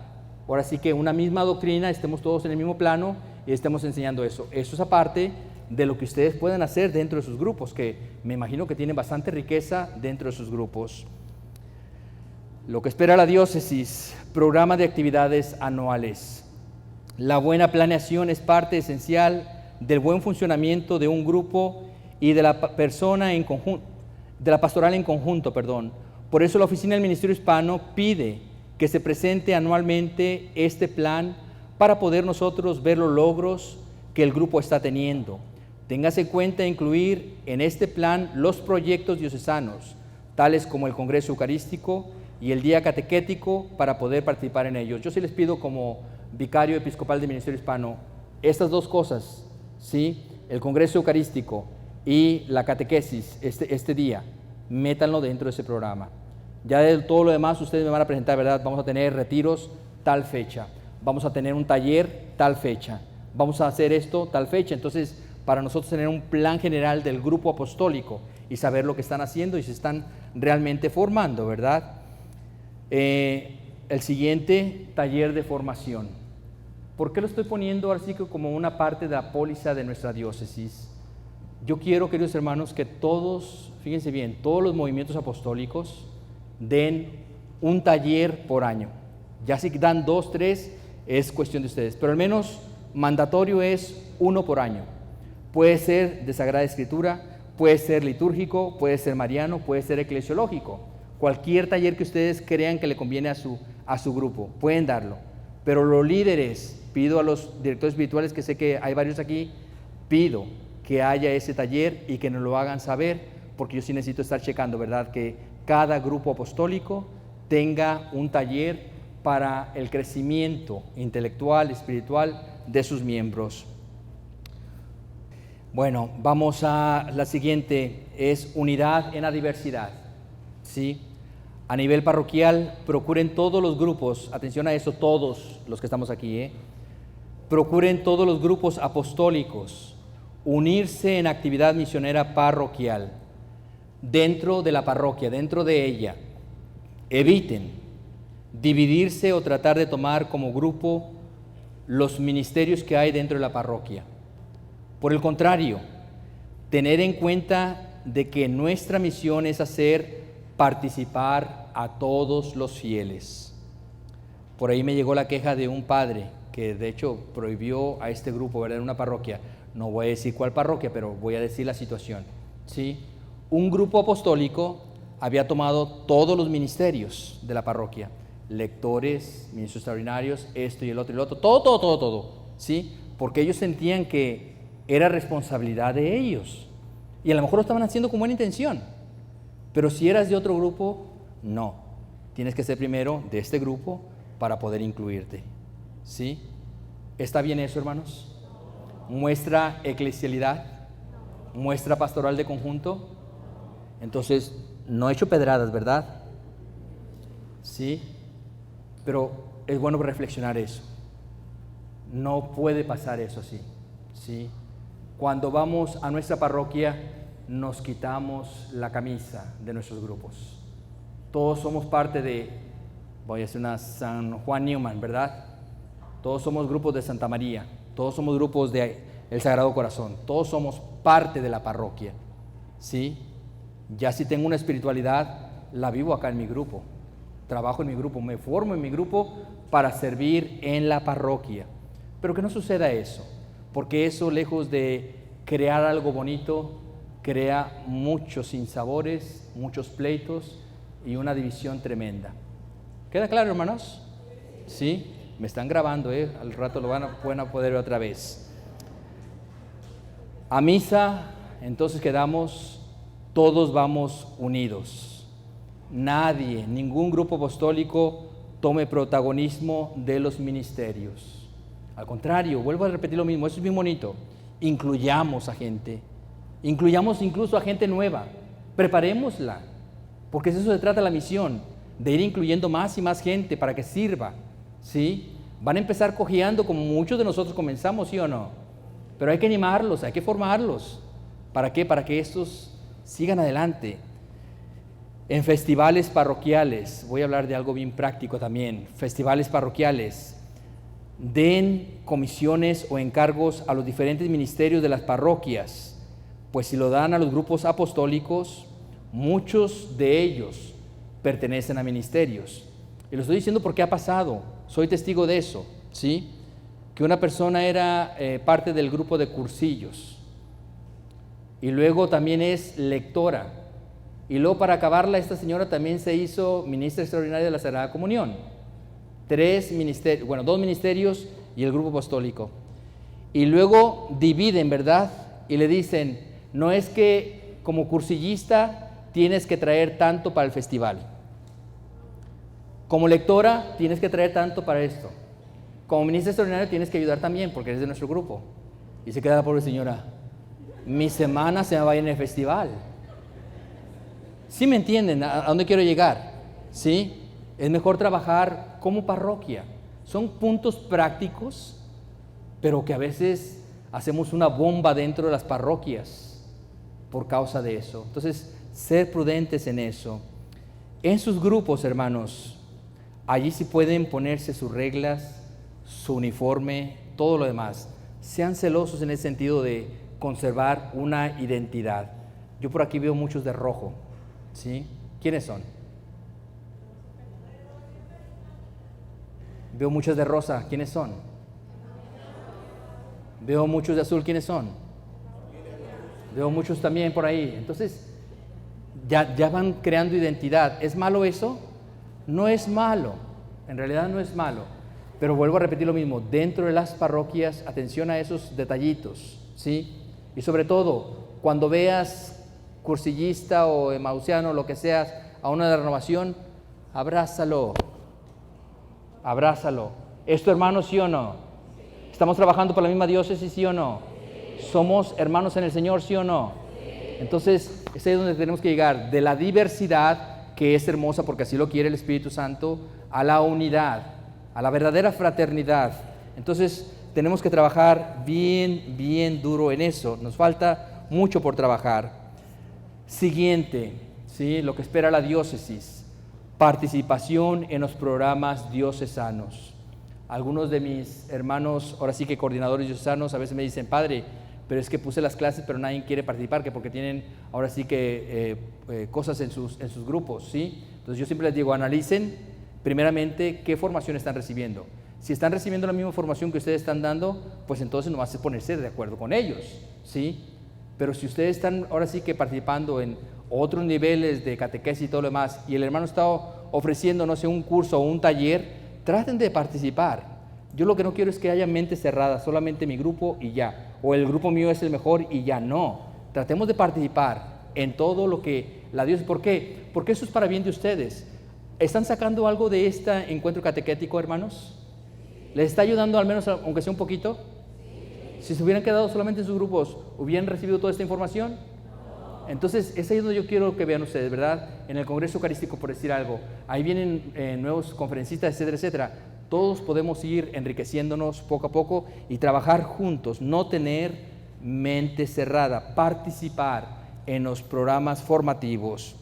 Ahora sí que una misma doctrina, estemos todos en el mismo plano y estemos enseñando eso. Eso es aparte de lo que ustedes pueden hacer dentro de sus grupos, que me imagino que tienen bastante riqueza dentro de sus grupos. Lo que espera la diócesis, programa de actividades anuales. La buena planeación es parte esencial del buen funcionamiento de un grupo y de la persona en conjunto, de la pastoral en conjunto, perdón. Por eso la oficina del Ministerio Hispano pide que se presente anualmente este plan para poder nosotros ver los logros que el grupo está teniendo. Téngase en cuenta incluir en este plan los proyectos diocesanos, tales como el Congreso Eucarístico y el Día Catequético, para poder participar en ellos. Yo sí les pido como vicario episcopal del Ministerio Hispano, estas dos cosas, ¿sí? El Congreso Eucarístico y la catequesis este día, métanlo dentro de ese programa. Ya de todo lo demás ustedes me van a presentar, ¿verdad? Vamos a tener retiros tal fecha, vamos a tener un taller tal fecha, vamos a hacer esto tal fecha. Entonces, para nosotros tener un plan general del grupo apostólico y saber lo que están haciendo y se están realmente formando, ¿verdad? El siguiente, taller de formación. ¿Por qué lo estoy poniendo así como una parte de la póliza de nuestra diócesis? yo quiero, queridos hermanos, que todos, fíjense bien, todos los movimientos apostólicos den un taller por año. Ya si dan 2, 3, es cuestión de ustedes, pero al menos mandatorio es 1 por año. Puede ser de Sagrada Escritura, puede ser litúrgico, puede ser mariano, puede ser eclesiológico. Cualquier taller que ustedes crean que le conviene a su grupo, pueden darlo. Pero los líderes, pido a los directores espirituales, que sé que hay varios aquí, pido que haya ese taller y que nos lo hagan saber, porque yo sí necesito estar checando, ¿verdad? Que cada grupo apostólico tenga un taller para el crecimiento intelectual, espiritual de sus miembros. Bueno, vamos a la siguiente, es unidad en la diversidad, ¿sí? A nivel parroquial, procuren todos los grupos, atención a eso, todos los que estamos aquí, procuren todos los grupos apostólicos unirse en actividad misionera parroquial, dentro de la parroquia, dentro de ella. Eviten dividirse o tratar de tomar como grupo los ministerios que hay dentro de la parroquia. Por el contrario, tener en cuenta de que nuestra misión es hacer participar a todos los fieles. Por ahí me llegó la queja de un padre que de hecho prohibió a este grupo, ¿verdad?, en una parroquia. No voy a decir cuál parroquia, pero voy a decir la situación, ¿sí? Un grupo apostólico había tomado todos los ministerios de la parroquia, lectores, ministros extraordinarios, esto y el otro, todo, ¿sí? Porque ellos sentían que era responsabilidad de ellos y a lo mejor lo estaban haciendo con buena intención, pero si eras de otro grupo, no, tienes que ser primero de este grupo para poder incluirte, ¿sí? ¿Está bien eso, hermanos? ¿Muestra eclesialidad? ¿Muestra pastoral de conjunto? Entonces, no he hecho pedradas, ¿verdad? Sí, pero es bueno reflexionar eso. No puede pasar eso así, ¿sí? Cuando vamos a nuestra parroquia, nos quitamos la camisa de nuestros grupos. Todos somos parte de, voy a hacer una San Juan Newman, ¿verdad? Todos somos grupos de Santa María, todos somos grupos de el Sagrado Corazón, todos somos parte de la parroquia, ¿sí? Ya si tengo una espiritualidad, la vivo acá en mi grupo, trabajo en mi grupo, me formo en mi grupo para servir en la parroquia. Pero que no suceda eso, porque eso, lejos de crear algo bonito, crea muchos sinsabores, muchos pleitos y una división tremenda. ¿Queda claro, hermanos? ¿Sí? Me están grabando, al rato lo van a poder ver otra vez. A misa, entonces quedamos, todos vamos unidos. Nadie, ningún grupo apostólico tome protagonismo de los ministerios. Al contrario, vuelvo a repetir lo mismo, eso es bien bonito. Incluyamos a gente, incluyamos incluso a gente nueva, preparémosla, porque de eso se trata la misión, de ir incluyendo más y más gente para que sirva, ¿sí? Van a empezar cojeando como muchos de nosotros comenzamos, ¿sí o no? Pero hay que animarlos, hay que formarlos. ¿Para qué? Para que estos sigan adelante. En festivales parroquiales, voy a hablar de algo bien práctico también, festivales parroquiales, den comisiones o encargos a los diferentes ministerios de las parroquias, pues si lo dan a los grupos apostólicos, muchos de ellos pertenecen a ministerios. Y lo estoy diciendo porque ha pasado, soy testigo de eso, ¿sí? Que una persona era parte del grupo de cursillos y luego también es lectora. Y luego, para acabarla, esta señora también se hizo ministra extraordinaria de la Sagrada Comunión. 2 ministerios y el grupo apostólico. Y luego dividen, ¿verdad? Y le dicen, no es que como cursillista tienes que traer tanto para el festival. Como lectora tienes que traer tanto para esto. Como ministra extraordinaria tienes que ayudar también porque eres de nuestro grupo. Y se queda la pobre señora, mi semana se me va a ir en el festival. ¿Sí me entienden a dónde quiero llegar? ¿Sí? Es mejor trabajar como parroquia. Son puntos prácticos, pero que a veces hacemos una bomba dentro de las parroquias por causa de eso. Entonces, ser prudentes en eso. En sus grupos, hermanos, allí sí pueden ponerse sus reglas, su uniforme, todo lo demás. Sean celosos en el sentido de conservar una identidad. Yo por aquí veo muchos de rojo, ¿sí? ¿Quiénes son? Veo muchos de rosa, ¿quiénes son? Veo muchos de azul, ¿quiénes son? Veo muchos también por ahí. Entonces, ya van creando identidad. ¿Es malo eso? No es malo, en realidad no es malo. Pero vuelvo a repetir lo mismo, dentro de las parroquias, atención a esos detallitos, ¿sí? Y sobre todo, cuando veas cursillista o emausiano, lo que seas, a una de renovación, abrázalo. Abrázalo. ¿Es tu hermano, sí o no? ¿Estamos trabajando por la misma diócesis, sí o no? ¿Somos hermanos en el Señor, sí o no? Entonces, es ahí donde tenemos que llegar, de la diversidad, que es hermosa porque así lo quiere el Espíritu Santo, a la unidad, a la verdadera fraternidad. Entonces, tenemos que trabajar bien duro en eso. Nos falta mucho por trabajar. Siguiente, ¿sí? Lo que espera la diócesis. Participación en los programas diocesanos. Algunos de mis hermanos, ahora sí que coordinadores diocesanos, a veces me dicen, padre, pero es que puse las clases, pero nadie quiere participar, que porque tienen ahora sí que cosas en sus grupos, ¿sí? Entonces yo siempre les digo, analicen primeramente qué formación están recibiendo. Si están recibiendo la misma formación que ustedes están dando, pues entonces nomás es ponerse de acuerdo con ellos, ¿sí? Pero si ustedes están ahora sí que participando en otros niveles de catequesis y todo lo demás, y el hermano está ofreciendo, no sé, un curso o un taller, traten de participar. Yo lo que no quiero es que haya mentes cerradas, solamente mi grupo y ya, o el grupo mío es el mejor y ya, no. Tratemos de participar en todo lo que la Dios. ¿Por qué? Porque eso es para bien de ustedes. ¿Están sacando algo de este encuentro catequético, hermanos? ¿Les está ayudando al menos, aunque sea un poquito? Si se hubieran quedado solamente en sus grupos, ¿hubieran recibido toda esta información? Entonces, es ahí donde yo quiero que vean ustedes, ¿verdad? En el Congreso Eucarístico, por decir algo, ahí vienen nuevos conferencistas, etcétera, etcétera. Todos podemos ir enriqueciéndonos poco a poco y trabajar juntos, no tener mente cerrada, participar en los programas formativos.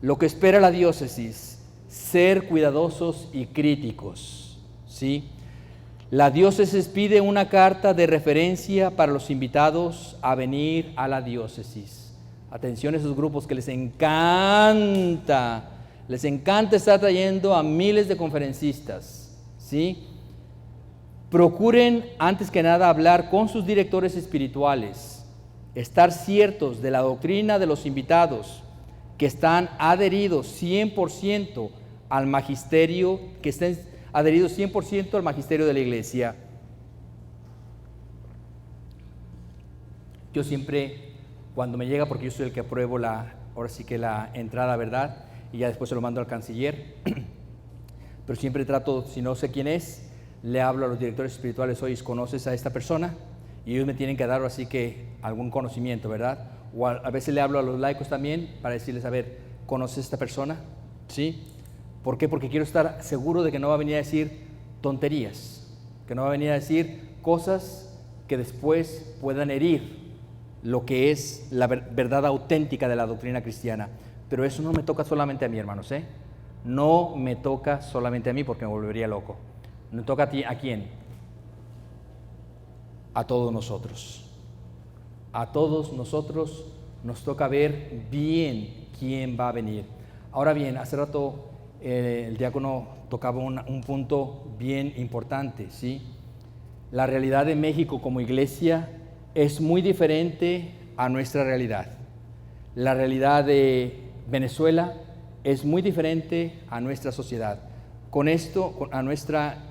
Lo que espera la diócesis, ser cuidadosos y críticos, ¿sí? La diócesis pide una carta de referencia para los invitados a venir a la diócesis. Atención a esos grupos que les encanta estar trayendo a miles de conferencistas, ¿sí? Procuren antes que nada hablar con sus directores espirituales, estar ciertos de la doctrina de los invitados, que están adheridos 100% al magisterio, que estén adheridos 100% al magisterio de la Iglesia. Yo siempre, cuando me llega, porque yo soy el que apruebo ahora sí que la entrada, ¿verdad? Y ya después se lo mando al canciller, pero siempre trato, si no sé quién es, le hablo a los directores espirituales, oye, ¿conoces a esta persona? Y ellos me tienen que dar así que algún conocimiento, ¿verdad? O a veces le hablo a los laicos también para decirles, a ver, ¿conoces a esta persona? ¿Sí? ¿Por qué? Porque quiero estar seguro de que no va a venir a decir tonterías, que no va a venir a decir cosas que después puedan herir lo que es la verdad auténtica de la doctrina cristiana. Pero eso no me toca solamente a mí, hermanos, ¿eh? No me toca solamente a mí porque me volvería loco. ¿Me toca a ti? ¿A quién? A todos nosotros. A todos nosotros nos toca ver bien quién va a venir. Ahora bien, hace rato el diácono tocaba un punto bien importante, ¿sí? La realidad de México como iglesia es muy diferente a nuestra realidad. La realidad de Venezuela es muy diferente a nuestra sociedad. Con esto, a nuestra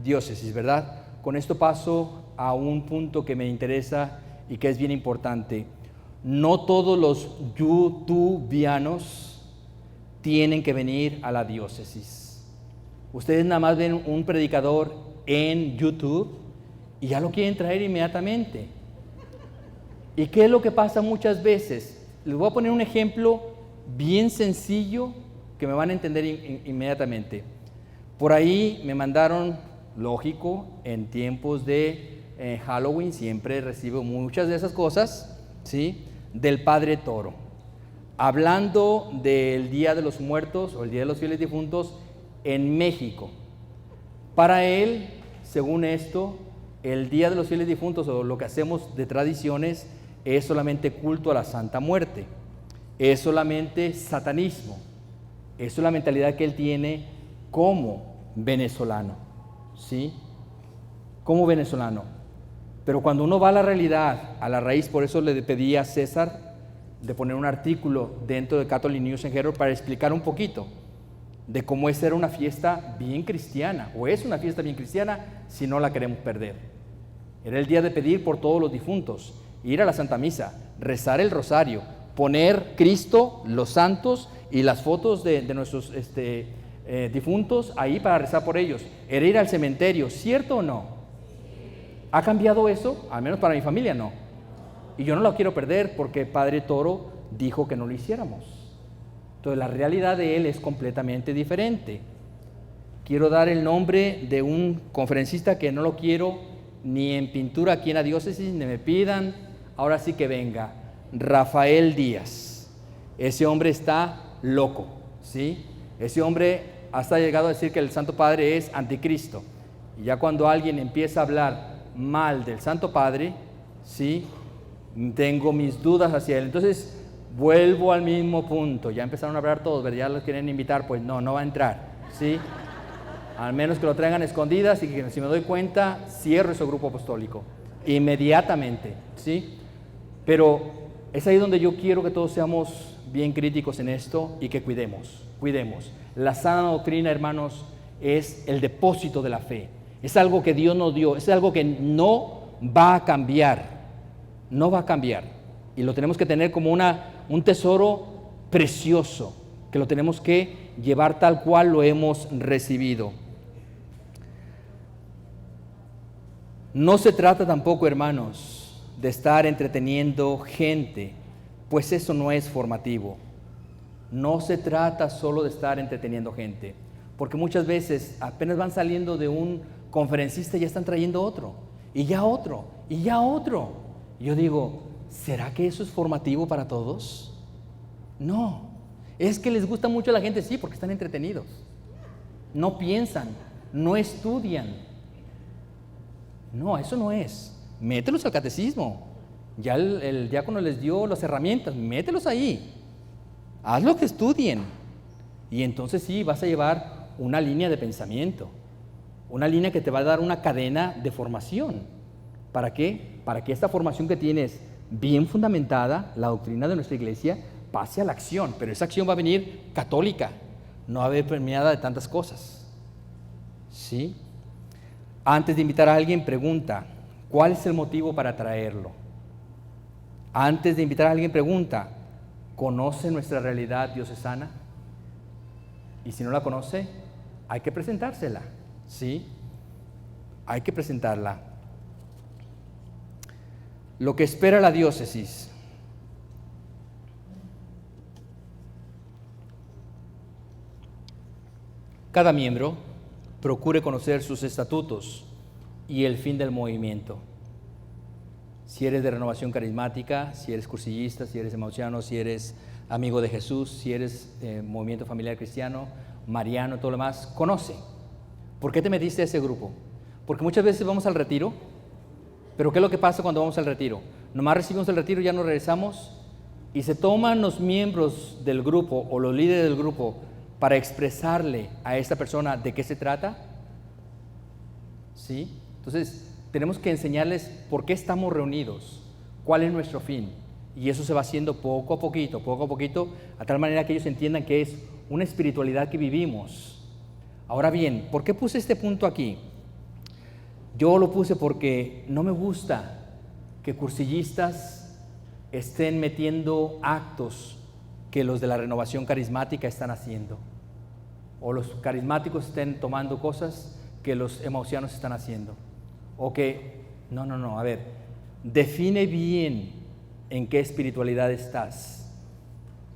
diócesis, ¿verdad? Con esto paso a un punto que me interesa y que es bien importante. No todos los youtubianos tienen que venir a la diócesis. Ustedes nada más ven un predicador en YouTube y ya lo quieren traer inmediatamente. ¿Y qué es lo que pasa muchas veces? Les voy a poner un ejemplo bien sencillo que me van a entender inmediatamente. Por ahí me mandaron, lógico, en tiempos de Halloween siempre recibo muchas de esas cosas, ¿sí? Del Padre Toro, hablando del Día de los Muertos o el Día de los Fieles Difuntos en México. Para él, según esto, el Día de los Fieles Difuntos, o lo que hacemos de tradiciones, es solamente culto a la Santa Muerte, es solamente satanismo, eso es la mentalidad que él tiene como venezolano, ¿sí? Como venezolano. Pero cuando uno va a la realidad, a la raíz, por eso le pedí a César de poner un artículo dentro de Catholic News and Herald para explicar un poquito de cómo esa era una fiesta bien cristiana, o es una fiesta bien cristiana si no la queremos perder. Era el día de pedir por todos los difuntos, ir a la Santa Misa, rezar el rosario, poner Cristo, los santos y las fotos de nuestros difuntos ahí para rezar por ellos. Era ir al cementerio, ¿cierto o no? ¿Ha cambiado eso? Al menos para mi familia no. Y yo no lo quiero perder porque Padre Toro dijo que no lo hiciéramos. Entonces la realidad de él es completamente diferente. Quiero dar el nombre de un conferencista que no lo quiero ni en pintura aquí en la diócesis, ni me pidan, ahora sí que venga, Rafael Díaz. Ese hombre está loco, ¿sí? Ese hombre hasta ha llegado a decir que el Santo Padre es anticristo. Y ya cuando alguien empieza a hablar mal del Santo Padre, ¿sí?, tengo mis dudas hacia él. Entonces vuelvo al mismo punto. Ya empezaron a hablar todos, ¿verdad? Ya los quieren invitar, pues no va a entrar, ¿sí? Al menos que lo traigan escondidas y que si me doy cuenta, cierro ese grupo apostólico inmediatamente, ¿sí? Pero es ahí donde yo quiero que todos seamos bien críticos en esto y que cuidemos. La sana doctrina, hermanos, es el depósito de la fe. Es algo que Dios nos dio, es algo que no va a cambiar. No va a cambiar. Y lo tenemos que tener como un tesoro precioso, que lo tenemos que llevar tal cual lo hemos recibido. No se trata tampoco, hermanos, de estar entreteniendo gente, pues eso no es formativo. No se trata solo de estar entreteniendo gente, porque muchas veces apenas van saliendo de un conferencista y ya están trayendo otro, y ya otro, y ya otro. Yo digo, ¿será que eso es formativo para todos? No, es que les gusta mucho a la gente, sí, porque están entretenidos. No piensan, no estudian. No, eso no es. Mételos al catecismo. Ya el diácono les dio las herramientas, mételos ahí. Hazlo que estudien. Y entonces sí, vas a llevar una línea de pensamiento, una línea que te va a dar una cadena de formación. ¿Para qué? Para que esta formación que tienes bien fundamentada, la doctrina de nuestra iglesia, pase a la acción. Pero esa acción va a venir católica, no va a venir permeada de tantas cosas. ¿Sí? Antes de invitar a alguien, pregunta, ¿cuál es el motivo para traerlo? Antes de invitar a alguien, pregunta, ¿conoce nuestra realidad diocesana? Y si no la conoce, hay que presentársela, ¿sí? Hay que presentarla. Lo que espera la diócesis. Cada miembro procure conocer sus estatutos y el fin del movimiento. Si eres de Renovación Carismática, si eres cursillista, si eres emausiano, si eres amigo de Jesús, si eres Movimiento Familiar Cristiano, mariano, todo lo demás, conoce. ¿Por qué te metiste a ese grupo? Porque muchas veces vamos al retiro, pero ¿qué es lo que pasa cuando vamos al retiro? Nomás recibimos el retiro, ya nos regresamos y se toman los miembros del grupo o los líderes del grupo para expresarle a esta persona de qué se trata. ¿Sí? Entonces, tenemos que enseñarles por qué estamos reunidos, cuál es nuestro fin. Y eso se va haciendo poco a poquito, a tal manera que ellos entiendan que es una espiritualidad que vivimos. Ahora bien, ¿por qué puse este punto aquí? Yo lo puse porque no me gusta que cursillistas estén metiendo actos que los de la Renovación Carismática están haciendo, o los carismáticos estén tomando cosas que los emausianos están haciendo, o que, no, a ver, define bien en qué espiritualidad estás,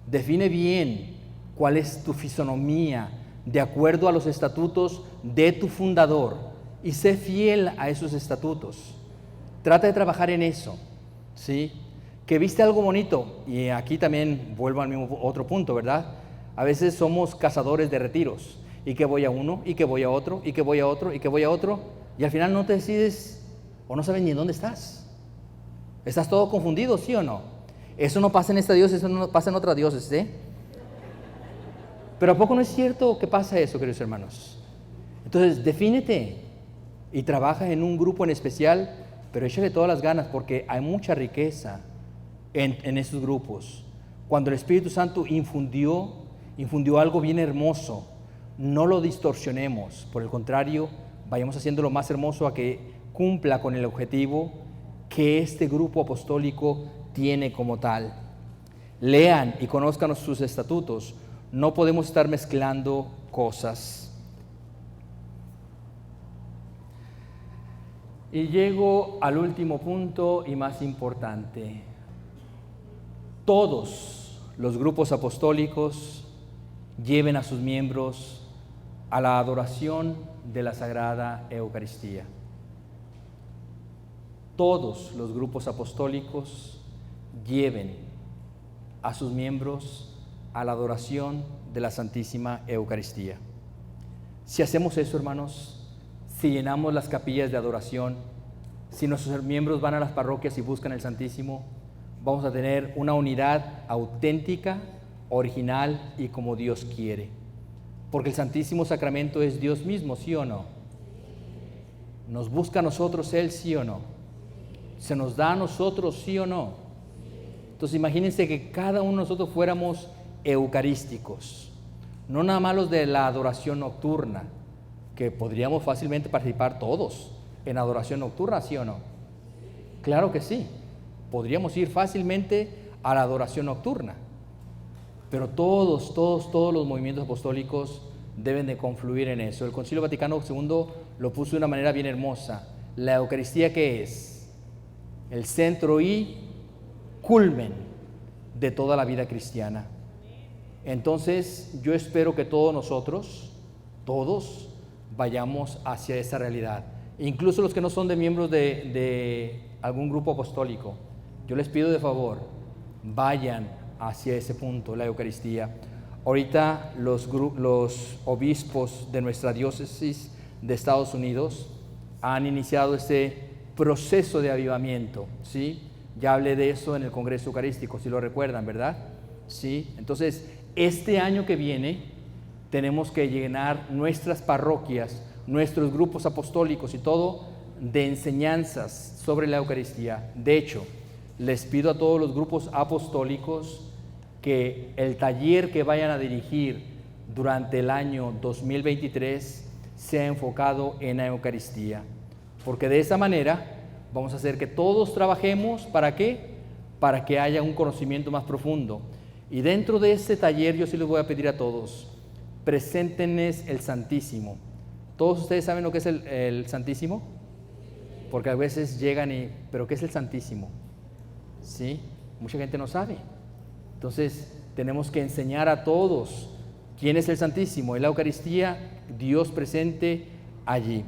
define bien cuál es tu fisonomía de acuerdo a los estatutos de tu fundador y sé fiel a esos estatutos. Trata de trabajar en eso, ¿sí? Que viste algo bonito, y aquí también vuelvo al mismo otro punto, ¿verdad? A veces somos cazadores de retiros, y que voy a uno, y que voy a otro, y que voy a otro, y que voy a otro, y al final no te decides o no sabes ni en dónde estás. Estás todo confundido, ¿sí o no? Eso no pasa en esta diócesis, eso no pasa en otras diócesis, ¿eh? Pero ¿a poco no es cierto que pasa eso, queridos hermanos? Entonces, defínete y trabaja en un grupo en especial, pero échale todas las ganas porque hay mucha riqueza en esos grupos. Cuando el Espíritu Santo infundió algo bien hermoso, no lo distorsionemos, por el contrario, vayamos haciéndolo más hermoso a que cumpla con el objetivo que este grupo apostólico tiene como tal. Lean y conozcan sus estatutos. No podemos estar mezclando cosas. Y llego al último punto y más importante. Todos los grupos apostólicos lleven a sus miembros a la adoración de la Sagrada Eucaristía. Todos los grupos apostólicos lleven a sus miembros a la adoración de la Santísima Eucaristía. Si hacemos eso, hermanos, si llenamos las capillas de adoración, si nuestros miembros van a las parroquias y buscan el Santísimo, vamos a tener una unidad auténtica, original y como Dios quiere. Porque el Santísimo Sacramento es Dios mismo, ¿sí o no? ¿Nos busca a nosotros Él, sí o no? ¿Se nos da a nosotros, sí o no? Entonces imagínense que cada uno de nosotros fuéramos eucarísticos, no nada más los de la adoración nocturna, que podríamos fácilmente participar todos en adoración nocturna, ¿sí o no? Claro que sí, podríamos ir fácilmente a la adoración nocturna, pero todos los movimientos apostólicos deben de confluir en eso. El Concilio Vaticano II lo puso de una manera bien hermosa. La Eucaristía, ¿qué es? El centro y culmen de toda la vida cristiana. Entonces, yo espero que todos nosotros, todos, vayamos hacia esa realidad. Incluso los que no son de miembros de algún grupo apostólico, yo les pido de favor, vayan hacia ese punto, la Eucaristía. Ahorita los obispos de nuestra diócesis de Estados Unidos han iniciado ese proceso de avivamiento, ¿sí? Ya hablé de eso en el Congreso Eucarístico, si lo recuerdan, ¿verdad? ¿Sí? Entonces, este año que viene tenemos que llenar nuestras parroquias, nuestros grupos apostólicos y todo de enseñanzas sobre la Eucaristía. De hecho, les pido a todos los grupos apostólicos que el taller que vayan a dirigir durante el año 2023 sea enfocado en la Eucaristía, porque de esa manera vamos a hacer que todos trabajemos, ¿para qué? Para que haya un conocimiento más profundo. Y dentro de este taller yo sí les voy a pedir a todos, preséntenles el Santísimo. ¿Todos ustedes saben lo que es el Santísimo? Porque a veces llegan y, ¿pero qué es el Santísimo? ¿Sí? Mucha gente no sabe. Entonces, tenemos que enseñar a todos quién es el Santísimo. En la Eucaristía, Dios presente allí.